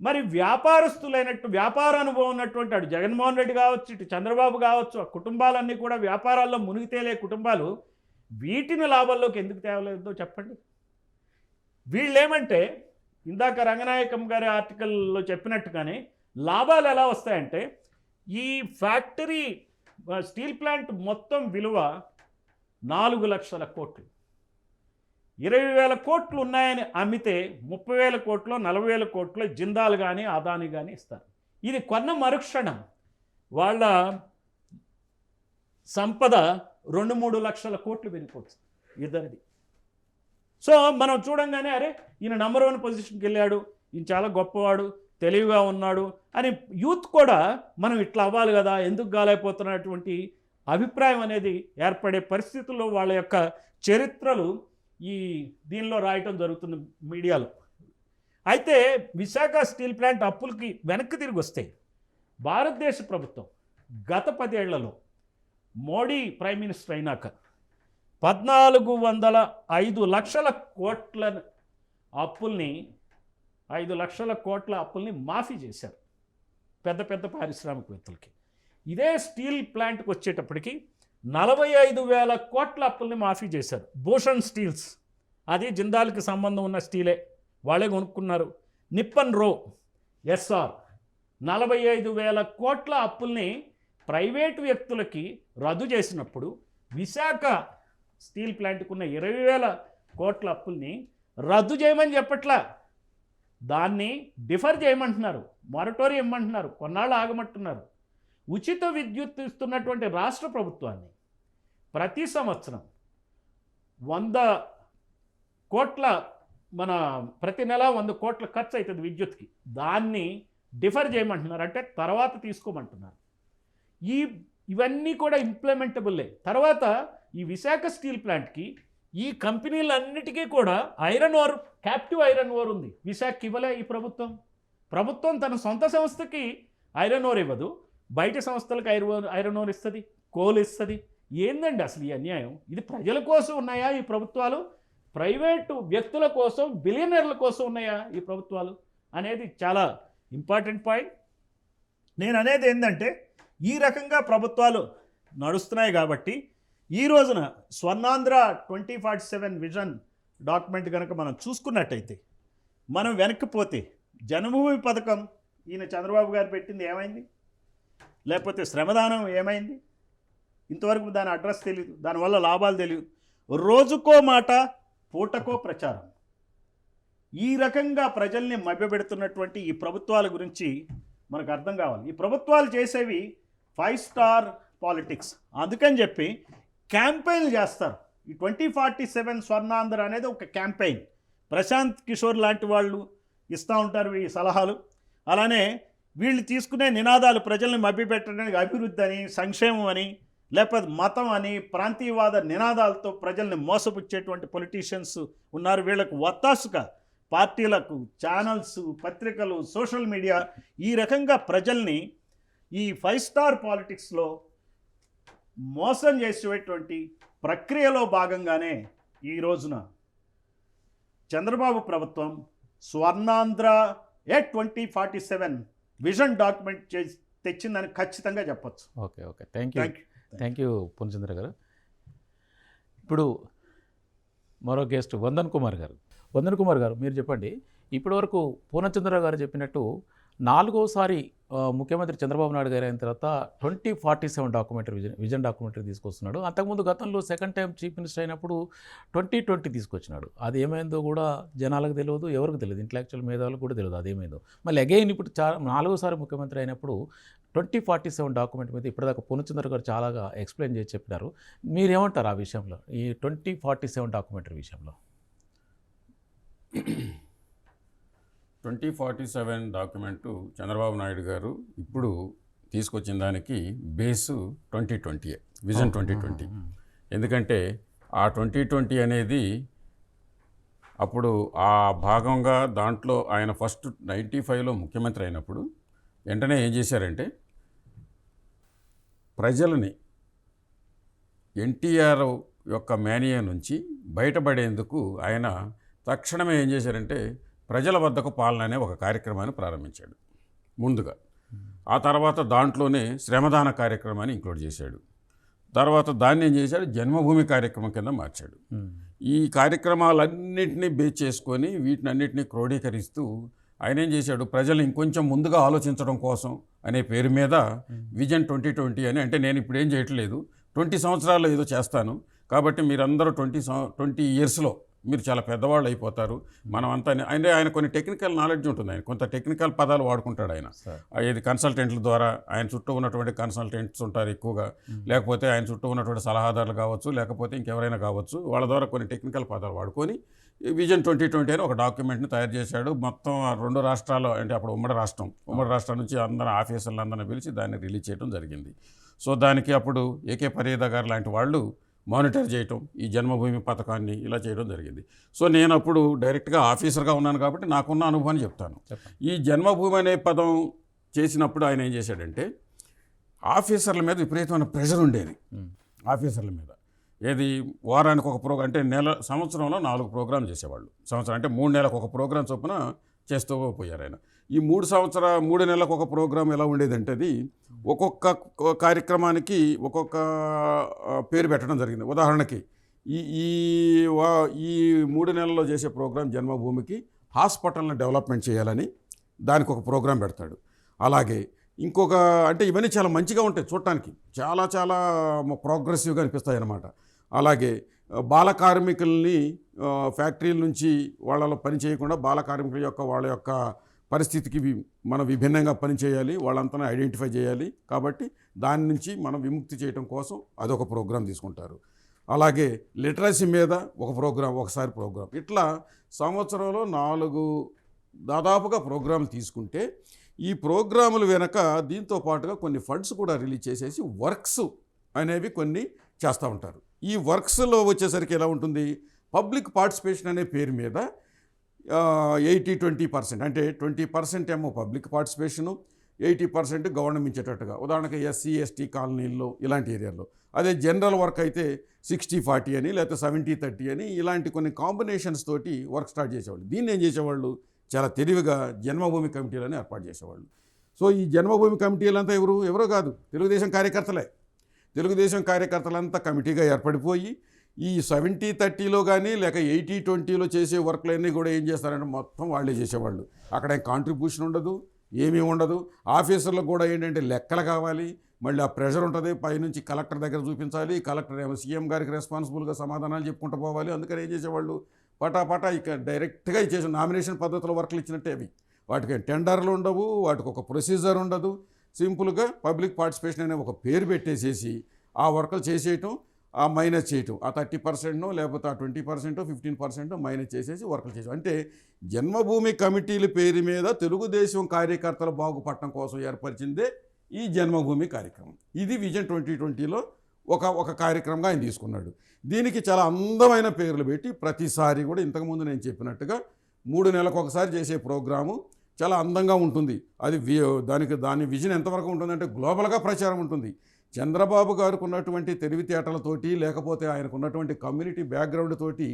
మరి వ్యాపారస్తులైనట్టు, వ్యాపార అనుభవం ఉన్నటువంటి అటు జగన్మోహన్ రెడ్డి కావచ్చు, ఇటు చంద్రబాబు కావచ్చు, ఆ కుటుంబాలన్నీ కూడా వ్యాపారాల్లో మునిగితేలే కుటుంబాలు, వీటిని లాభాల్లోకి ఎందుకు తేవలేదో చెప్పండి. వీళ్ళేమంటే ఇందాక రంగనాయకం గారి ఆర్టికల్లో చెప్పినట్టుగానే లాభాలు ఎలా వస్తాయంటే, ఈ ఫ్యాక్టరీ స్టీల్ ప్లాంట్ మొత్తం విలువ 4 లక్షల కోట్లు. 20,000 కోట్లు ఉన్నాయని అమ్మితే 30,000 కోట్లు, 40,000 కోట్లు జిందాల్ కానీ అదాని కానీ ఇస్తారు. ఇది కొన్న మరుక్షణం వాళ్ళ సంపద 2-3 లక్షల కోట్లు పెరిగిపోతుంది ఇద్దరిది. సో మనం చూడంగానే అరే ఈయన నంబర్ 1 పొజిషన్కి వెళ్ళాడు, ఈయన చాలా గొప్పవాడు, తెలివిగా ఉన్నాడు అని యూత్ కూడా మనం ఇట్లా అవ్వాలి కదా, ఎందుకు గాలైపోతున్నటువంటి అభిప్రాయం అనేది ఏర్పడే పరిస్థితుల్లో వాళ్ళ యొక్క చరిత్రలు ఈ దీనిలో రాయటం జరుగుతుంది మీడియాలో. అయితే విశాఖ స్టీల్ ప్లాంట్ అప్పులకి వెనక్కి తిరిగి వస్తే, భారతదేశ ప్రభుత్వం గత 10 ఏళ్లలో మోడీ ప్రైమ్ మినిస్టర్ అయినాక 1,405 లక్షల కోట్ల అప్పుల్ని 5 లక్షల కోట్ల అప్పుల్ని మాఫీ చేశారు పెద్ద పెద్ద పారిశ్రామికవేత్తలకి. ఇదే స్టీల్ ప్లాంట్కి వచ్చేటప్పటికి 45,000 కోట్ల అప్పుల్ని మాఫీ చేశారు. భూషణ్ స్టీల్స్, అది జిందాల్కి సంబంధం ఉన్న స్టీలే, వాళ్ళే కొనుక్కున్నారు. నిప్పన్ రో ఎస్ఆర్ 45,000 కోట్ల అప్పుల్ని ప్రైవేటు వ్యక్తులకి రద్దు చేసినప్పుడు, విశాఖ స్టీల్ ప్లాంట్కు ఉన్న 20,000 కోట్ల అప్పుల్ని రద్దు చేయమని చెప్పట్లా, దాన్ని డిఫర్ చేయమంటున్నారు, మొరటోరియం ఇమ్మంటున్నారు, కొన్నాళ్ళు ఆగమంటున్నారు. ఉచిత విద్యుత్ ఇస్తున్నటువంటి రాష్ట్ర ప్రభుత్వాన్ని ప్రతి సంవత్సరం 100 కోట్ల ప్రతి నెల 100 కోట్ల ఖర్చు అవుతుంది విద్యుత్కి, దాన్ని డిఫర్ చేయమంటున్నారు, అంటే తర్వాత తీసుకోమంటున్నారు. ఇవన్నీ కూడా ఇంప్లిమెంటబుల్లే. తర్వాత ఈ విశాఖ స్టీల్ ప్లాంట్కి ఈ కంపెనీలన్నిటికీ కూడా iron ore, captive iron ore ఉంది. విశాఖకి ఇవ్వలే ఈ ప్రభుత్వం తన సొంత సంస్థకి ఐరన్ ఓర్ ఇవ్వదు, బయట సంస్థలకు ఐరన్ ఓర్ ఇస్తుంది, కోల్ ఇస్తుంది. ఏందండి అసలు ఈ అన్యాయం? ఇది ప్రజల కోసం ఉన్నాయా ఈ ప్రభుత్వాలు? ప్రైవేటు వ్యక్తుల కోసం, బిలియనర్ల కోసం ఉన్నాయా ఈ ప్రభుత్వాలు అనేది చాలా ఇంపార్టెంట్ పాయింట్. నేను అనేది ఏంటంటే, ఈ రకంగా ప్రభుత్వాలు నడుస్తున్నాయి కాబట్టి ఈ రోజున స్వర్ణాంధ్ర 2047 విజన్ డాక్యుమెంట్ కనుక మనం చూసుకున్నట్టయితే, మనం వెనక్కిపోతే జన్మభూమి పథకం ఈయన చంద్రబాబు గారు పెట్టింది ఏమైంది? లేకపోతే శ్రమదానం ఏమైంది? ఇంతవరకు దాని అడ్రస్ తెలియదు, దానివల్ల లాభాలు తెలియదు. రోజుకో మాట, పూటకో ప్రచారం. ఈ రకంగా ప్రజల్ని మభ్యపెడుతున్నటువంటి ఈ ప్రభుత్వాల గురించి మనకు అర్థం కావాలి. ఈ ప్రభుత్వాలు చేసేవి 5 స్టార్ పాలిటిక్స్. అందుకని చెప్పి క్యాంపెయిన్లు చేస్తారు. ఈ 2047 స్వర్ణాంధ్ర అనేది ఒక క్యాంపెయిన్. ప్రశాంత్ కిషోర్ లాంటి వాళ్ళు ఇస్తూ ఉంటారు ఈ సలహాలు. అలానే వీళ్ళు తీసుకునే నినాదాలు ప్రజల్ని మభ్యపెట్టడానికి అభివృద్ధి అని, సంక్షేమం అని, లేకపోతే మతం అని, ప్రాంతీయవాద నినాదాలతో ప్రజల్ని మోసపుచ్చేటువంటి పొలిటీషియన్స్ ఉన్నారు. వీళ్ళకు వత్తాసుగా పార్టీలకు, ఛానల్స్, పత్రికలు, సోషల్ మీడియా ఈ రకంగా ప్రజల్ని ఈ 5 స్టార్ పాలిటిక్స్లో మోసం చేసేటువంటి ప్రక్రియలో భాగంగానే ఈ రోజున చంద్రబాబు ప్రభుత్వం స్వర్ణాంధ్ర 2047 విజన్ డాక్యుమెంట్ తెచ్చిందని ఖచ్చితంగా చెప్పొచ్చు. Okay okay thank you Purnachandra గారు. ఇప్పుడు మరో గెస్ట్ వందన్ కుమార్ గారు మీరు చెప్పండి. ఇప్పటివరకు పూర్ణచంద్ర గారు చెప్పినట్టు 4వసారి ముఖ్యమంత్రి చంద్రబాబు నాయుడు గారు అయిన తర్వాత 2047 విజన్ డాక్యుమెంటరీ తీసుకొస్తున్నాడు. అంతకుముందు గతంలో సెకండ్ టైం చీఫ్ మినిస్టర్ అయినప్పుడు 2020 తీసుకొచ్చినాడు. అది ఏమైందో కూడా జనాలకు తెలియదు, ఎవరికి తెలియదు, ఇంటలెక్చువల్ మేధావులకు కూడా తెలియదు అదేమైందో. మళ్ళీ అగైన్ ఇప్పుడు 4వసారి ముఖ్యమంత్రి అయినప్పుడు 2047 డాక్యుమెంట్ మీద ఇప్పటిదాకా పూర్ణచంద్ర గారు చాలా ఎక్స్ప్లెయిన్ చేసి చెప్పినారు. మీరేమంటారు ఆ విషయంలో, ఈ 2047 డాక్యుమెంటరీ విషయంలో? 2047 డాక్యుమెంటు చంద్రబాబు నాయుడు గారు ఇప్పుడు తీసుకొచ్చిన దానికి బేసు 2020 విజన్ 2020. ఎందుకంటే ఆ 2020 అనేది అప్పుడు ఆ భాగంగా దాంట్లో ఆయన ఫస్ట్ 95లో ముఖ్యమంత్రి అయినప్పుడు వెంటనే ఏం చేశారంటే ప్రజలని ఎన్టీఆర్ యొక్క మేనియా నుంచి బయటపడేందుకు ఆయన తక్షణమే ఏం చేశారంటే ప్రజల వద్దకు పాలన అనే ఒక కార్యక్రమాన్ని ప్రారంభించాడు ముందుగా. ఆ తర్వాత దాంట్లోనే శ్రమదాన కార్యక్రమాన్ని ఇంక్లూడ్ చేశాడు. తర్వాత దాన్ని ఏం చేశాడు, జన్మభూమి కార్యక్రమం కింద మార్చాడు. ఈ కార్యక్రమాలన్నింటినీ బేస్ చేసుకొని వీటినన్నింటినీ క్రోడీకరిస్తూ ఆయన ఏం చేశాడు, ప్రజలు ఇంకొంచెం ముందుగా ఆలోచించడం కోసం అనే పేరు మీద విజన్ 2020 అని, అంటే నేను ఇప్పుడు ఏం చేయట్లేదు 20 సంవత్సరాల్లో ఏదో చేస్తాను కాబట్టి మీరందరూ 20 ఇయర్స్లో మీరు చాలా పెద్దవాళ్ళు అయిపోతారు మనం అంతా. అంటే ఆయన కొన్ని టెక్నికల్ నాలెడ్జ్ ఉంటుంది, ఆయన కొంత టెక్నికల్ పదాలు వాడుకుంటాడు ఆయన. ఇది కన్సల్టెంట్ల ద్వారా, ఆయన చుట్టూ ఉన్నటువంటి కన్సల్టెంట్స్ ఉంటారు ఎక్కువగా, లేకపోతే ఆయన చుట్టూ ఉన్నటువంటి సలహాదారులు కావచ్చు, లేకపోతే ఇంకెవరైనా కావచ్చు, వాళ్ళ ద్వారా కొన్ని టెక్నికల్ పదాలు వాడుకొని విజన్ 2020 అని ఒక డాక్యుమెంట్ని తయారు చేశాడు. మొత్తం 2 రాష్ట్రాలు, అంటే అప్పుడు ఉమ్మడి రాష్ట్రం నుంచి అందరూ ఆఫీసర్లందరినీ పిలిచి దాన్ని రిలీజ్ చేయడం జరిగింది. సో దానికి అప్పుడు ఏకే పరీదా గారు లాంటి వాళ్ళు మానిటర్ చేయటం, ఈ జన్మభూమి పథకాన్ని ఇలా చేయడం జరిగింది. సో నేను అప్పుడు డైరెక్ట్గా ఆఫీసర్గా ఉన్నాను కాబట్టి నాకున్న అనుభవాన్ని చెప్తాను. ఈ జన్మభూమి అనే పదం చేసినప్పుడు ఆయన ఏం చేశాడంటే ఆఫీసర్ల మీద విపరీతమైన ప్రెషర్ ఉండేది. ఆఫీసర్ల మీద ఏది వారానికి ఒక ప్రోగ్రాం, అంటే సంవత్సరంలో 4 ప్రోగ్రాం చేసేవాళ్ళు. సంవత్సరం అంటే 3 నెలలకు ఒక ప్రోగ్రాం చొప్పున చేస్తూ పోయారు ఆయన. ఈ 3 నెలలకు ఒక ప్రోగ్రాం ఎలా ఉండేదంటే అది ఒక్కొక్క కార్యక్రమానికి ఒక్కొక్క పేరు పెట్టడం జరిగింది. ఉదాహరణకి ఈ 3 నెలల్లో చేసే ప్రోగ్రాం జన్మభూమికి హాస్పిటల్ని డెవలప్మెంట్ చేయాలని దానికి ఒక ప్రోగ్రాం పెడతాడు. అలాగే ఇంకొక, అంటే ఇవన్నీ చాలా మంచిగా ఉంటాయి చూడటానికి, చాలా చాలా ప్రోగ్రెసివ్గా అనిపిస్తాయి అన్నమాట. అలాగే బాల కార్మికుల్ని ఫ్యాక్టరీల నుంచి వాళ్ళలో పని చేయకుండా బాల కార్మికుల యొక్క వాళ్ళ యొక్క పరిస్థితికి మనం విభిన్నంగా పనిచేయాలి, వాళ్ళంతా ఐడెంటిఫై చేయాలి. కాబట్టి దాని నుంచి మనం విముక్తి చేయడం కోసం అదొక ప్రోగ్రాం తీసుకుంటారు. అలాగే లిటరసీ మీద ఒక ప్రోగ్రాం, ఒకసారి ప్రోగ్రాం, ఇట్లా సంవత్సరంలో 4 దాదాపుగా ప్రోగ్రాంలు తీసుకుంటే ఈ ప్రోగ్రాములు వెనక దీంతో పాటుగా కొన్ని ఫండ్స్ కూడా రిలీజ్ చేసేసి వర్క్స్ అనేవి కొన్ని చేస్తూ ఉంటారు. ఈ వర్క్స్లో వచ్చేసరికి ఎలా ఉంటుంది, పబ్లిక్ పార్టిసిపేషన్ అనే పేరు మీద 80-20%, అంటే 20% ఏమో పబ్లిక్ పార్టిసిపేషను, 80% గవర్నమెంట్ ఇచ్చేటట్టుగా. ఉదాహరణకి ఎస్సీ ఎస్టీ కాలనీల్లో ఇలాంటి ఏరియాలో. అదే జనరల్ వర్క్ అయితే 60-40 అని, లేకపోతే 70-30 అని, ఇలాంటి కొన్ని కాంబినేషన్స్ తోటి వర్క్ స్టార్ట్ చేసేవాళ్ళు. దీన్ని ఏం చేసేవాళ్ళు, చాలా తెలివిగా జన్మభూమి కమిటీలని ఏర్పాటు చేసేవాళ్ళు. సో ఈ జన్మభూమి కమిటీలంతా ఎవరో కాదు, తెలుగుదేశం కార్యకర్తలే. తెలుగుదేశం కార్యకర్తలంతా కమిటీగా ఏర్పడిపోయి ఈ 70-30లో కానీ లేక 80-20లో చేసే వర్క్లన్నీ కూడా ఏం చేస్తారంటే మొత్తం వాళ్ళే చేసేవాళ్ళు. అక్కడ కాంట్రిబ్యూషన్ ఉండదు, ఏమీ ఉండదు. ఆఫీసర్లకు కూడా ఏంటంటే లెక్కలు కావాలి, మళ్ళీ ఆ ప్రెషర్ ఉంటుంది, పైనుంచి కలెక్టర్ దగ్గర చూపించాలి, కలెక్టర్ ఏమో సీఎం గారికి రెస్పాన్సిబుల్గా సమాధానాలు చెప్పుకుంటూ పోవాలి. అందుకని ఏం చేసేవాళ్ళు, పటాపటా ఇక డైరెక్ట్గా ఇచ్చేసి నామినేషన్ పద్ధతిలో వర్క్లు ఇచ్చినట్టే అవి. వాటికి టెండర్లు ఉండవు, వాటికి ఒక ప్రొసీజర్ ఉండదు. సింపుల్గా పబ్లిక్ పార్టిసిపేషన్ అనే ఒక పేరు పెట్టేసేసి ఆ వర్కులు చేసేయటం, ఆ మైనస్ చేయటం, ఆ 30% లేకపోతే ఆ 20%, 15% మైనస్ చేసేసి వర్కులు చేయటం. అంటే జన్మభూమి కమిటీల పేరు మీద తెలుగుదేశం కార్యకర్తల బాగుపడటం కోసం ఏర్పరిచిందే ఈ జన్మభూమి కార్యక్రమం. ఇది విజన్ 2020లో ఒక కార్యక్రమంగా ఆయన తీసుకున్నాడు. దీనికి చాలా అందమైన పేర్లు పెట్టి ప్రతిసారి కూడా ఇంతకుముందు నేను చెప్పినట్టుగా 3 నెలలకు ఒకసారి చేసే ప్రోగ్రాము చాలా అందంగా ఉంటుంది. అది దాని విజన్ ఎంతవరకు ఉంటుందంటే గ్లోబల్గా ప్రచారం ఉంటుంది. చంద్రబాబు గారికి ఉన్నటువంటి తెలివితేటలతోటి, లేకపోతే ఆయనకు ఉన్నటువంటి కమ్యూనిటీ బ్యాక్గ్రౌండ్ తోటి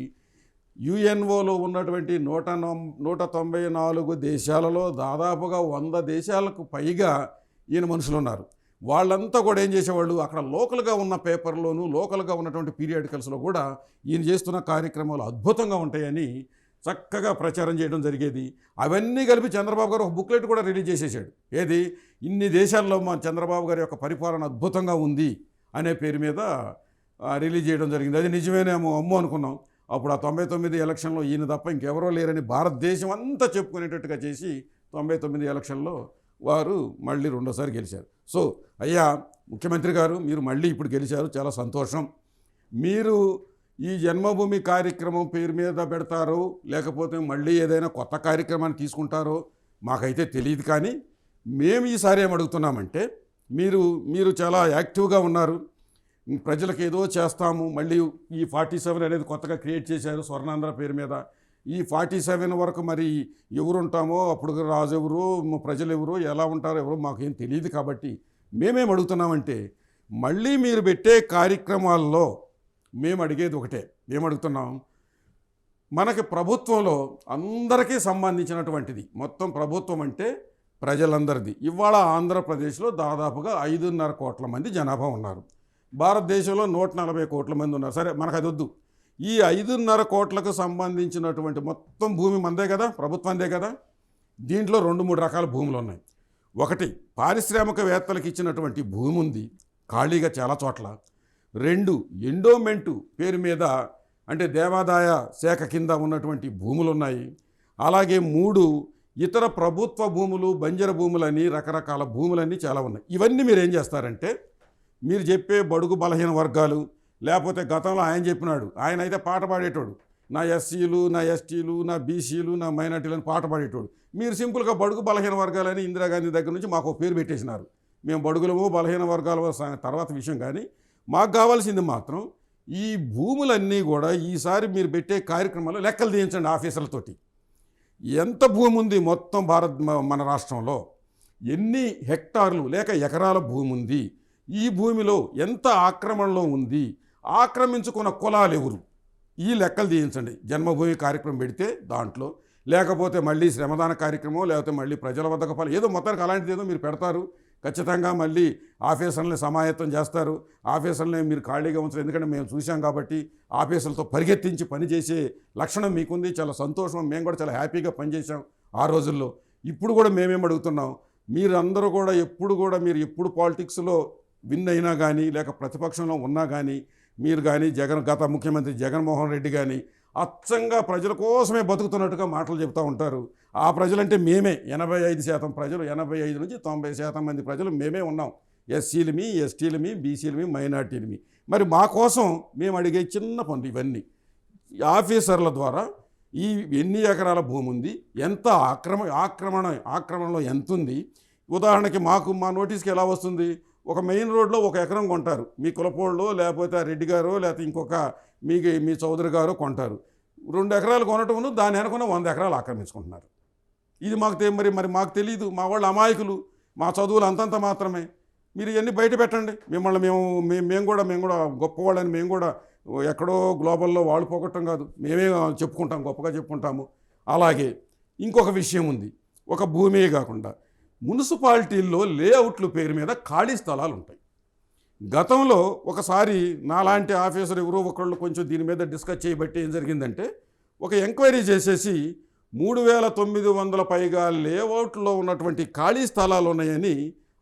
యుఎన్ఓలో ఉన్నటువంటి 194 దేశాలలో దాదాపుగా 100 దేశాలకు పైగా ఈయన మనుషులు ఉన్నారు. వాళ్ళంతా కూడా ఏం చేసేవాళ్ళు, అక్కడ లోకల్గా ఉన్న పేపర్లోను, లోకల్గా ఉన్నటువంటి పీరియాడికల్స్లో కూడా ఈయన చేస్తున్న కార్యక్రమాలు అద్భుతంగా ఉంటాయని చక్కగా ప్రచారం చేయడం జరిగేది. అవన్నీ కలిపి చంద్రబాబు గారు ఒక బుక్లెట్ కూడా రిలీజ్ చేసేసాడు. ఏది, ఇన్ని దేశాల్లో మా చంద్రబాబు గారి యొక్క పరిపాలన అద్భుతంగా ఉంది అనే పేరు మీద రిలీజ్ చేయడం జరిగింది. అది నిజమేనేమో అమ్మో అనుకున్నాం. అప్పుడు ఆ 99 ఎలక్షన్లో ఈయన తప్ప ఇంకెవరో లేరని భారతదేశం అంతా చెప్పుకునేటట్టుగా చేసి 99 ఎలక్షన్లో వారు మళ్ళీ రెండోసారి గెలిచారు. సో అయ్యా ముఖ్యమంత్రి గారు, మీరు మళ్ళీ ఇప్పుడు గెలిచారు, చాలా సంతోషం. మీరు ఈ జన్మభూమి కార్యక్రమం పేరు మీద పెడతారో లేకపోతే మళ్ళీ ఏదైనా కొత్త కార్యక్రమాన్ని తీసుకుంటారో మాకైతే తెలియదు. కానీ మేము ఈసారి ఏమడుగుతున్నామంటే, మీరు చాలా యాక్టివ్గా ఉన్నారు, ప్రజలకు ఏదో చేస్తాము, మళ్ళీ ఈ 47 అనేది కొత్తగా క్రియేట్ చేశారు స్వర్ణాంధ్ర పేరు మీద. ఈ 47 వరకు మరి ఎవరు ఉంటామో, అప్పుడు రాజు ఎవరు, ప్రజలు ఎవరు, ఎలా ఉంటారో ఎవరో మాకేం తెలియదు. కాబట్టి మేమేం అడుగుతున్నామంటే, మళ్ళీ మీరు పెట్టే కార్యక్రమాల్లో మేము అడిగేది ఒకటే. ఏమడుగుతున్నాం, మనకి ప్రభుత్వంలో అందరికీ సంబంధించినటువంటిది, మొత్తం ప్రభుత్వం అంటే ప్రజలందరిది. ఇవాళ ఆంధ్రప్రదేశ్లో దాదాపుగా 5.5 కోట్ల మంది జనాభా ఉన్నారు. భారతదేశంలో 140 కోట్ల మంది ఉన్నారు. సరే, మనకు అది వద్దు. ఈ 5.5 కోట్లకు సంబంధించినటువంటి మొత్తం భూమి మందే కదా, ప్రభుత్వందే కదా. దీంట్లో 2-3 రకాల భూములు ఉన్నాయి. ఒకటి, పారిశ్రామికవేత్తలకు ఇచ్చినటువంటి భూమి ఉంది ఖాళీగా చాలా చోట్ల. 2, ఎండోమెంటు పేరు మీద అంటే దేవాదాయ శాఖ కింద ఉన్నటువంటి భూములు ఉన్నాయి. అలాగే 3, ఇతర ప్రభుత్వ భూములు, బంజరు భూములని, రకరకాల భూములన్నీ చాలా ఉన్నాయి. ఇవన్నీ మీరు ఏం చేస్తారంటే, మీరు చెప్పే బడుగు బలహీన వర్గాలు, లేకపోతే గతంలో ఆయన చెప్పినాడు, ఆయన అయితే పాట పాడేటోడు, నా ఎస్సీలు, నా ఎస్టీలు, నా బీసీలు, నా మైనార్టీలను పాట పాడేటోడు. మీరు సింపుల్గా బడుగు బలహీన వర్గాలని ఇందిరాగాంధీ దగ్గర నుంచి మాకు పేరు పెట్టేసినారు. మేము బడుగులము బలహీన వర్గాల తర్వాత విషయం. కానీ మాకు కావాల్సింది మాత్రం ఈ భూములన్నీ కూడా ఈసారి మీరు పెట్టే కార్యక్రమాల్లో లెక్కలు తీయించండి ఆఫీసర్లతోటి. ఎంత భూమి ఉంది మొత్తం మన రాష్ట్రంలో, ఎన్ని హెక్టార్లు లేక ఎకరాల భూమి ఉంది, ఈ భూమిలో ఎంత ఆక్రమణలో ఉంది, ఆక్రమించుకున్న కులాలు ఎవరు, ఈ లెక్కలు తీయించండి. జన్మభూమి కార్యక్రమం పెడితే దాంట్లో, లేకపోతే మళ్ళీ శ్రమదాన కార్యక్రమం, లేకపోతే మళ్ళీ ప్రజల వద్దకు పాలు, ఏదో మొత్తానికి అలాంటిది ఏదో మీరు పెడతారు. ఖచ్చితంగా మళ్ళీ ఆఫీసర్లని సమాయత్తం చేస్తారు. ఆఫీసర్లని మీరు ఖాళీగా ఉంచరు, ఎందుకంటే మేము చూసాం కాబట్టి. ఆఫీసర్లతో పరిగెత్తించి పనిచేసే లక్షణం మీకుంది, చాలా సంతోషం. మేము కూడా చాలా హ్యాపీగా పనిచేసాం ఆ రోజుల్లో. ఇప్పుడు కూడా మేమేం అడుగుతున్నాం, మీరందరూ కూడా మీరు ఎప్పుడు పాలిటిక్స్లో విన్ అయినా కానీ, లేక ప్రతిపక్షంలో ఉన్నా కానీ, మీరు కానీ గత ముఖ్యమంత్రి జగన్మోహన్ రెడ్డి కానీ అచ్చంగా ప్రజల కోసమే బతుకుతున్నట్టుగా మాటలు చెప్తూ ఉంటారు. ఆ ప్రజలంటే మేమే. 85% ప్రజలు, 85 నుంచి 90% మంది ప్రజలు మేమే ఉన్నాం. ఎస్సీలమి, ఎస్టీలమి, బీసీలమి, మైనార్టీలమి. మరి మా కోసం మేము అడిగే చిన్న పనులు ఇవన్నీ. ఆఫీసర్ల ద్వారా ఈ ఎన్ని ఎకరాల భూమి ఉంది, ఎంత ఆక్రమణలో ఎంత ఉంది. ఉదాహరణకి మా నోటీస్కి ఎలా వస్తుంది, ఒక మెయిన్ రోడ్లో 1 ఎకరం కొంటారు, మీ కులపోళ్ళు లేకపోతే రెడ్డి గారు లేకపోతే ఇంకొక మీ చౌదరి గారు కొంటారు. 2 ఎకరాలు కొనటం, దాని వెనకున్న 100 ఎకరాలు ఆక్రమించుకుంటున్నారు. ఇది మరి మాకు తెలియదు. మా వాళ్ళు అమాయకులు, మా చదువులు అంతంత మాత్రమే. మీరు ఇవన్నీ బయట పెట్టండి. మేము కూడా గొప్పవాళ్ళని మేము కూడా ఎక్కడో గ్లోబల్లో వాళ్ళు పోగొట్టం కాదు, మేమే చెప్పుకుంటాం, గొప్పగా చెప్పుకుంటాము. అలాగే ఇంకొక విషయం ఉంది, ఒక భూమే కాకుండా మున్సిపాలిటీల్లో లేఅవుట్ల పేరు మీద ఖాళీ స్థలాలు ఉంటాయి. గతంలో ఒకసారి నాలాంటి ఆఫీసర్ ఎవరో ఒకళ్ళు కొంచెం దీని మీద డిస్కస్ చేయబట్టి ఏం జరిగిందంటే, ఒక ఎంక్వైరీ చేసేసి 3900 పైగా లేఅవుట్లో ఉన్నటువంటి ఖాళీ స్థలాలు ఉన్నాయని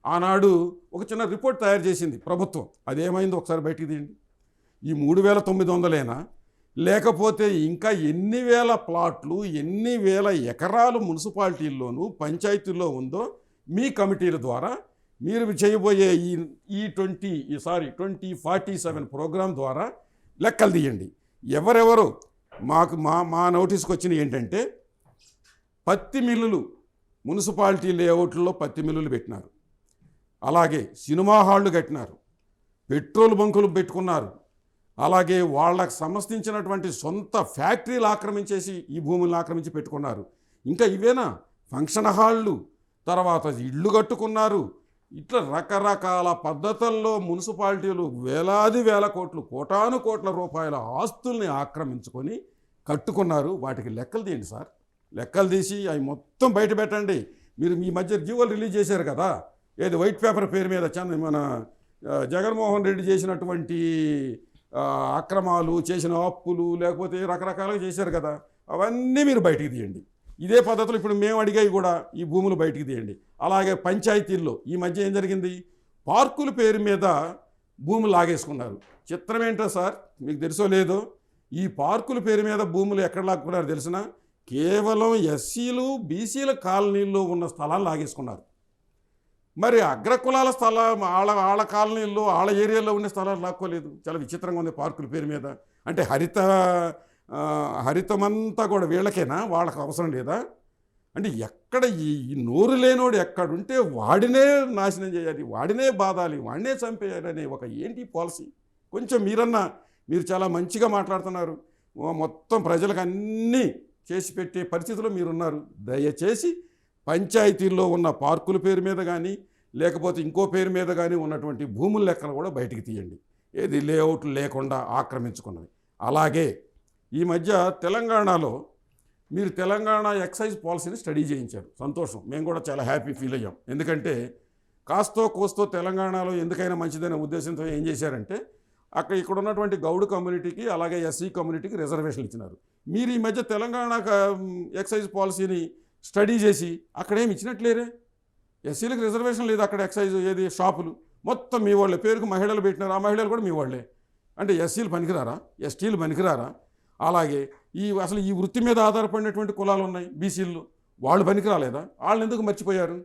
ఆనాడు ఒక చిన్న రిపోర్ట్ తయారు చేసింది ప్రభుత్వం. అదేమైందో ఒకసారి బయటికి తీయండి. ఈ 3900ఏనా, లేకపోతే ఇంకా ఎన్ని వేల ప్లాట్లు, ఎన్ని వేల ఎకరాలు మున్సిపాలిటీల్లోనూ పంచాయతీల్లో ఉందో మీ కమిటీల ద్వారా మీరు చేయబోయే ఈ 2047 ప్రోగ్రాం ద్వారా లెక్కలు తీయండి. ఎవరెవరు మా నోటీస్కి వచ్చినవి ఏంటంటే, పత్తి మిల్లులు, మున్సిపాలిటీ లేఅవుట్లలో పత్తి మిల్లులు పెట్టినారు, అలాగే సినిమా హాళ్ళు కట్టినారు, పెట్రోల్ బంకులు పెట్టుకున్నారు, అలాగే వాళ్ళకు సంబంధించినటువంటి సొంత ఫ్యాక్టరీలు ఆక్రమించేసి ఈ భూములను ఆక్రమించి పెట్టుకున్నారు. ఇంకా ఇవేనా, ఫంక్షన్ హాళ్ళు, తర్వాత ఇళ్ళు కట్టుకున్నారు. ఇట్లా రకరకాల పద్ధతుల్లో మున్సిపాలిటీలు వేల కోట్లు, కోటాను కోట్ల రూపాయల ఆస్తుల్ని ఆక్రమించుకొని కట్టుకున్నారు. వాటికి లెక్కలు తీయండి సార్, లెక్కలు తీసి అవి మొత్తం బయట పెట్టండి. మీరు మీ మధ్య జీవోలు రిలీజ్ చేశారు కదా, ఏది వైట్ పేపర్ పేరు మీద మన జగన్మోహన్ రెడ్డి చేసినటువంటి అక్రమాలు, చేసిన అప్పులు, లేకపోతే రకరకాలుగా చేశారు కదా, అవన్నీ మీరు బయటికి తీయండి. ఇదే పద్ధతులు ఇప్పుడు మేము అడిగాయి కూడా ఈ భూములు బయటికి తీయండి. అలాగే పంచాయతీల్లో ఈ మధ్య ఏం జరిగింది, పార్కుల పేరు మీద భూములు లాగేసుకున్నారు. చిత్రం ఏంటో సార్, మీకు తెలుసో లేదో, ఈ పార్కుల పేరు మీద భూములు ఎక్కడ లాక్కున్నారు తెలిసిన, కేవలం ఎస్సీలు బీసీల కాలనీల్లో ఉన్న స్థలాలు లాగేసుకున్నారు. మరి అగ్రకులాల స్థలం వాళ్ళ కాలనీల్లో వాళ్ళ ఏరియాలో ఉన్న స్థలాలు లాక్కోలేదు. చాలా విచిత్రంగా ఉంది పార్కుల పేరు మీద. అంటే హరితమంతా కూడా వీళ్ళకేనా, వాళ్ళకి అవసరం లేదా? అంటే ఎక్కడ ఈ నోరు లేనోడు ఎక్కడుంటే వాడినే నాశనం చేయాలి, వాడినే బాధాలి, వాడినే చంపేయాలి అనే ఒక ఏంటి పాలసీ? కొంచెం మీరు చాలా మంచిగా మాట్లాడుతున్నారు, మొత్తం ప్రజలకు అన్నీ చేసి పెట్టే పరిస్థితిలో మీరున్నారు. దయచేసి పంచాయతీల్లో ఉన్న పార్కుల పేరు మీద కానీ లేకపోతే ఇంకో పేరు మీద కానీ ఉన్నటువంటి భూముల లెక్కలు కూడా బయటికి తీయండి, ఏది లేఅవుట్లు లేకుండా ఆక్రమించుకున్నవి. అలాగే ఈ మధ్య తెలంగాణలో మీరు తెలంగాణ ఎక్సైజ్ పాలసీని స్టడీ చేయించారు, సంతోషం, మేము కూడా చాలా హ్యాపీ ఫీల్ అయ్యాం. ఎందుకంటే కాస్తో కోస్తో తెలంగాణలో ఎందుకైనా మంచిదనే ఉద్దేశంతో ఏం చేశారంటే ఇక్కడ ఉన్నటువంటి గౌడ్ కమ్యూనిటీకి అలాగే ఎస్సీ కమ్యూనిటీకి రిజర్వేషన్లు ఇచ్చినారు. మీరు ఈ మధ్య తెలంగాణ ఎక్సైజ్ పాలసీని స్టడీ చేసి అక్కడేమి ఇచ్చినట్లేరే, ఎస్సీలకు రిజర్వేషన్ లేదు అక్కడ. ఎక్సైజ్ ఏది షాపులు మొత్తం మీ వాళ్ళే, పేరుకు మహిళలు పెట్టినారు, ఆ మహిళలు కూడా మీ వాళ్ళే. అంటే ఎస్సీలు పనికిరారా, ఎస్టీలు పనికిరారా? అలాగే అసలు ఈ వృత్తి మీద ఆధారపడినటువంటి కులాలు ఉన్నాయి బీసీలు, వాళ్ళు పనికిరాలేదా? వాళ్ళని ఎందుకు మర్చిపోయారు?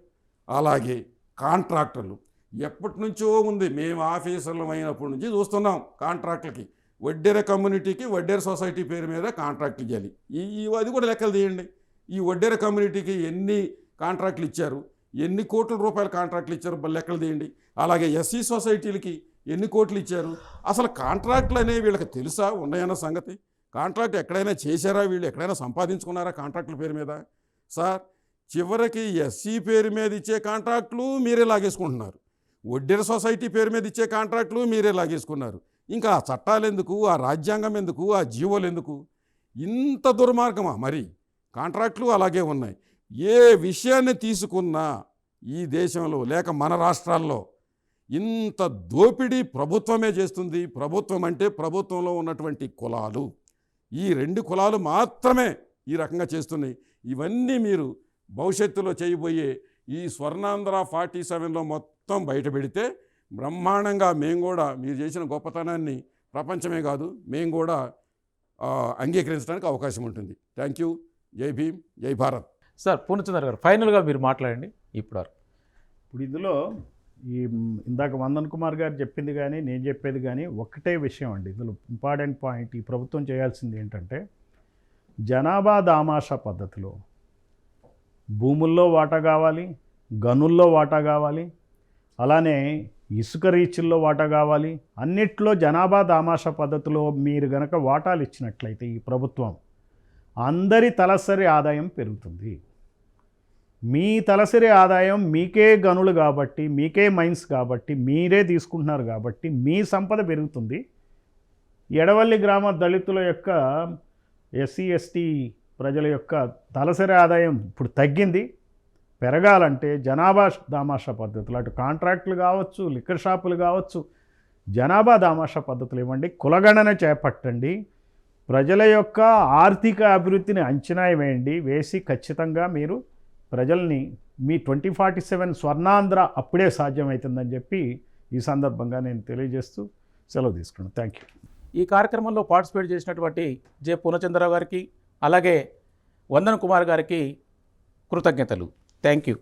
అలాగే కాంట్రాక్టర్లు ఎప్పటి నుంచో ఉంది, మేము ఆఫీసర్లు అయినప్పటి నుంచి చూస్తున్నాం. కాంట్రాక్టులకి వడ్డేర కమ్యూనిటీకి వడ్డేర సొసైటీ పేరు మీద కాంట్రాక్టులు ఇవ్వాలి. అది కూడా లెక్కలు తీయండి. ఈ వడ్డేర కమ్యూనిటీకి ఎన్ని కాంట్రాక్టులు ఇచ్చారు, ఎన్ని కోట్ల రూపాయల కాంట్రాక్టులు ఇచ్చారు, లెక్కలు తీయండి. అలాగే ఎస్సీ సొసైటీలకి ఎన్ని కోట్లు ఇచ్చారు? అసలు కాంట్రాక్టులు అనేవి వీళ్ళకి తెలుసా, ఉన్నాయన్న సంగతి? కాంట్రాక్ట్ ఎక్కడైనా చేశారా, వీళ్ళు ఎక్కడైనా సంపాదించుకున్నారా కాంట్రాక్టుల పేరు మీద? సార్, చివరికి ఎస్సీ పేరు మీద ఇచ్చే కాంట్రాక్టులు మీరే లాగేసుకుంటున్నారు, వడ్డేర సొసైటీ పేరు మీద ఇచ్చే కాంట్రాక్టులు మీరే లాగేసుకున్నారు. ఇంకా ఆ చట్టాలు ఎందుకు, ఆ రాజ్యాంగం ఎందుకు, ఆ జీవోలు ఎందుకు? ఇంత దుర్మార్గమా? మరి కాంట్రాక్టులు అలాగే ఉన్నాయి. ఏ విషయాన్ని తీసుకున్నా ఈ దేశంలో లేక మన రాష్ట్రాల్లో ఇంత దోపిడీ ప్రభుత్వమే చేస్తుంది. ప్రభుత్వం అంటే ప్రభుత్వంలో ఉన్నటువంటి కులాలు, ఈ 2 కులాలు మాత్రమే ఈ రకంగా చేస్తున్నాయి. ఇవన్నీ మీరు భవిష్యత్తులో చేయబోయే ఈ స్వర్ణాంధ్ర 47లో మొత్తం బయటపెడితే బ్రహ్మాండంగా మేము కూడా మీరు చేసిన గొప్పతనాన్ని ప్రపంచమే కాదు మేము కూడా అంగీకరించడానికి అవకాశం ఉంటుంది. Thank you. జై భీమ్, జై భారత్. సార్ పూర్ణచంద్ర గారు, ఫైనల్గా మీరు మాట్లాడండి. ఇప్పుడు ఇందులో ఇందాక వందన్ కుమార్ గారు చెప్పింది కానీ నేను చెప్పేది కానీ ఒకటే విషయం అండి. ఇందులో ఇంపార్టెంట్ పాయింట్, ఈ ప్రభుత్వం చేయాల్సింది ఏంటంటే జనాభా దామాషా పద్ధతిలో భూముల్లో వాటా కావాలి, గనుల్లో వాటా కావాలి, అలానే ఇసుక రీచుల్లో వాటా కావాలి. అన్నిట్లో జనాభా దామాషా పద్ధతిలో మీరు గనక వాటాలు ఇచ్చినట్లయితే ఈ ప్రభుత్వం అందరి తలసరి ఆదాయం పెరుగుతుంది. మీ తలసరి ఆదాయం మీకే గనులు కాబట్టి, మీకే మైన్స్ కాబట్టి, మీరే తీసుకుంటున్నారు కాబట్టి మీ సంపద పెరుగుతుంది. ఎడవల్లి గ్రామ దళితుల యొక్క ఎస్సీ ఎస్టీ ప్రజల యొక్క తలసరి ఆదాయం ఇప్పుడు తగ్గింది. పెరగాలంటే జనాభా దామాషా పద్ధతులు, అటు కాంట్రాక్టులు కావచ్చు, లిక్కర్ షాపులు కావచ్చు, జనాభా దామాషా పద్ధతులు ఇవ్వండి, కులగణన చేపట్టండి, ప్రజల యొక్క ఆర్థిక అభివృద్ధిని అంచనా వేసి ఖచ్చితంగా మీరు ప్రజల్ని మీ 2047 స్వర్ణాంధ్ర అప్పుడే సాధ్యమవుతుందని చెప్పి ఈ సందర్భంగా నేను తెలియజేస్తూ సెలవు తీసుకున్నాను. Thank you. ఈ కార్యక్రమంలో పార్టిసిపేట్ చేసినటువంటి జె పూర్ణచంద్రరావు గారికి అలాగే వందన్ కుమార్ గారికి కృతజ్ఞతలు. Thank you.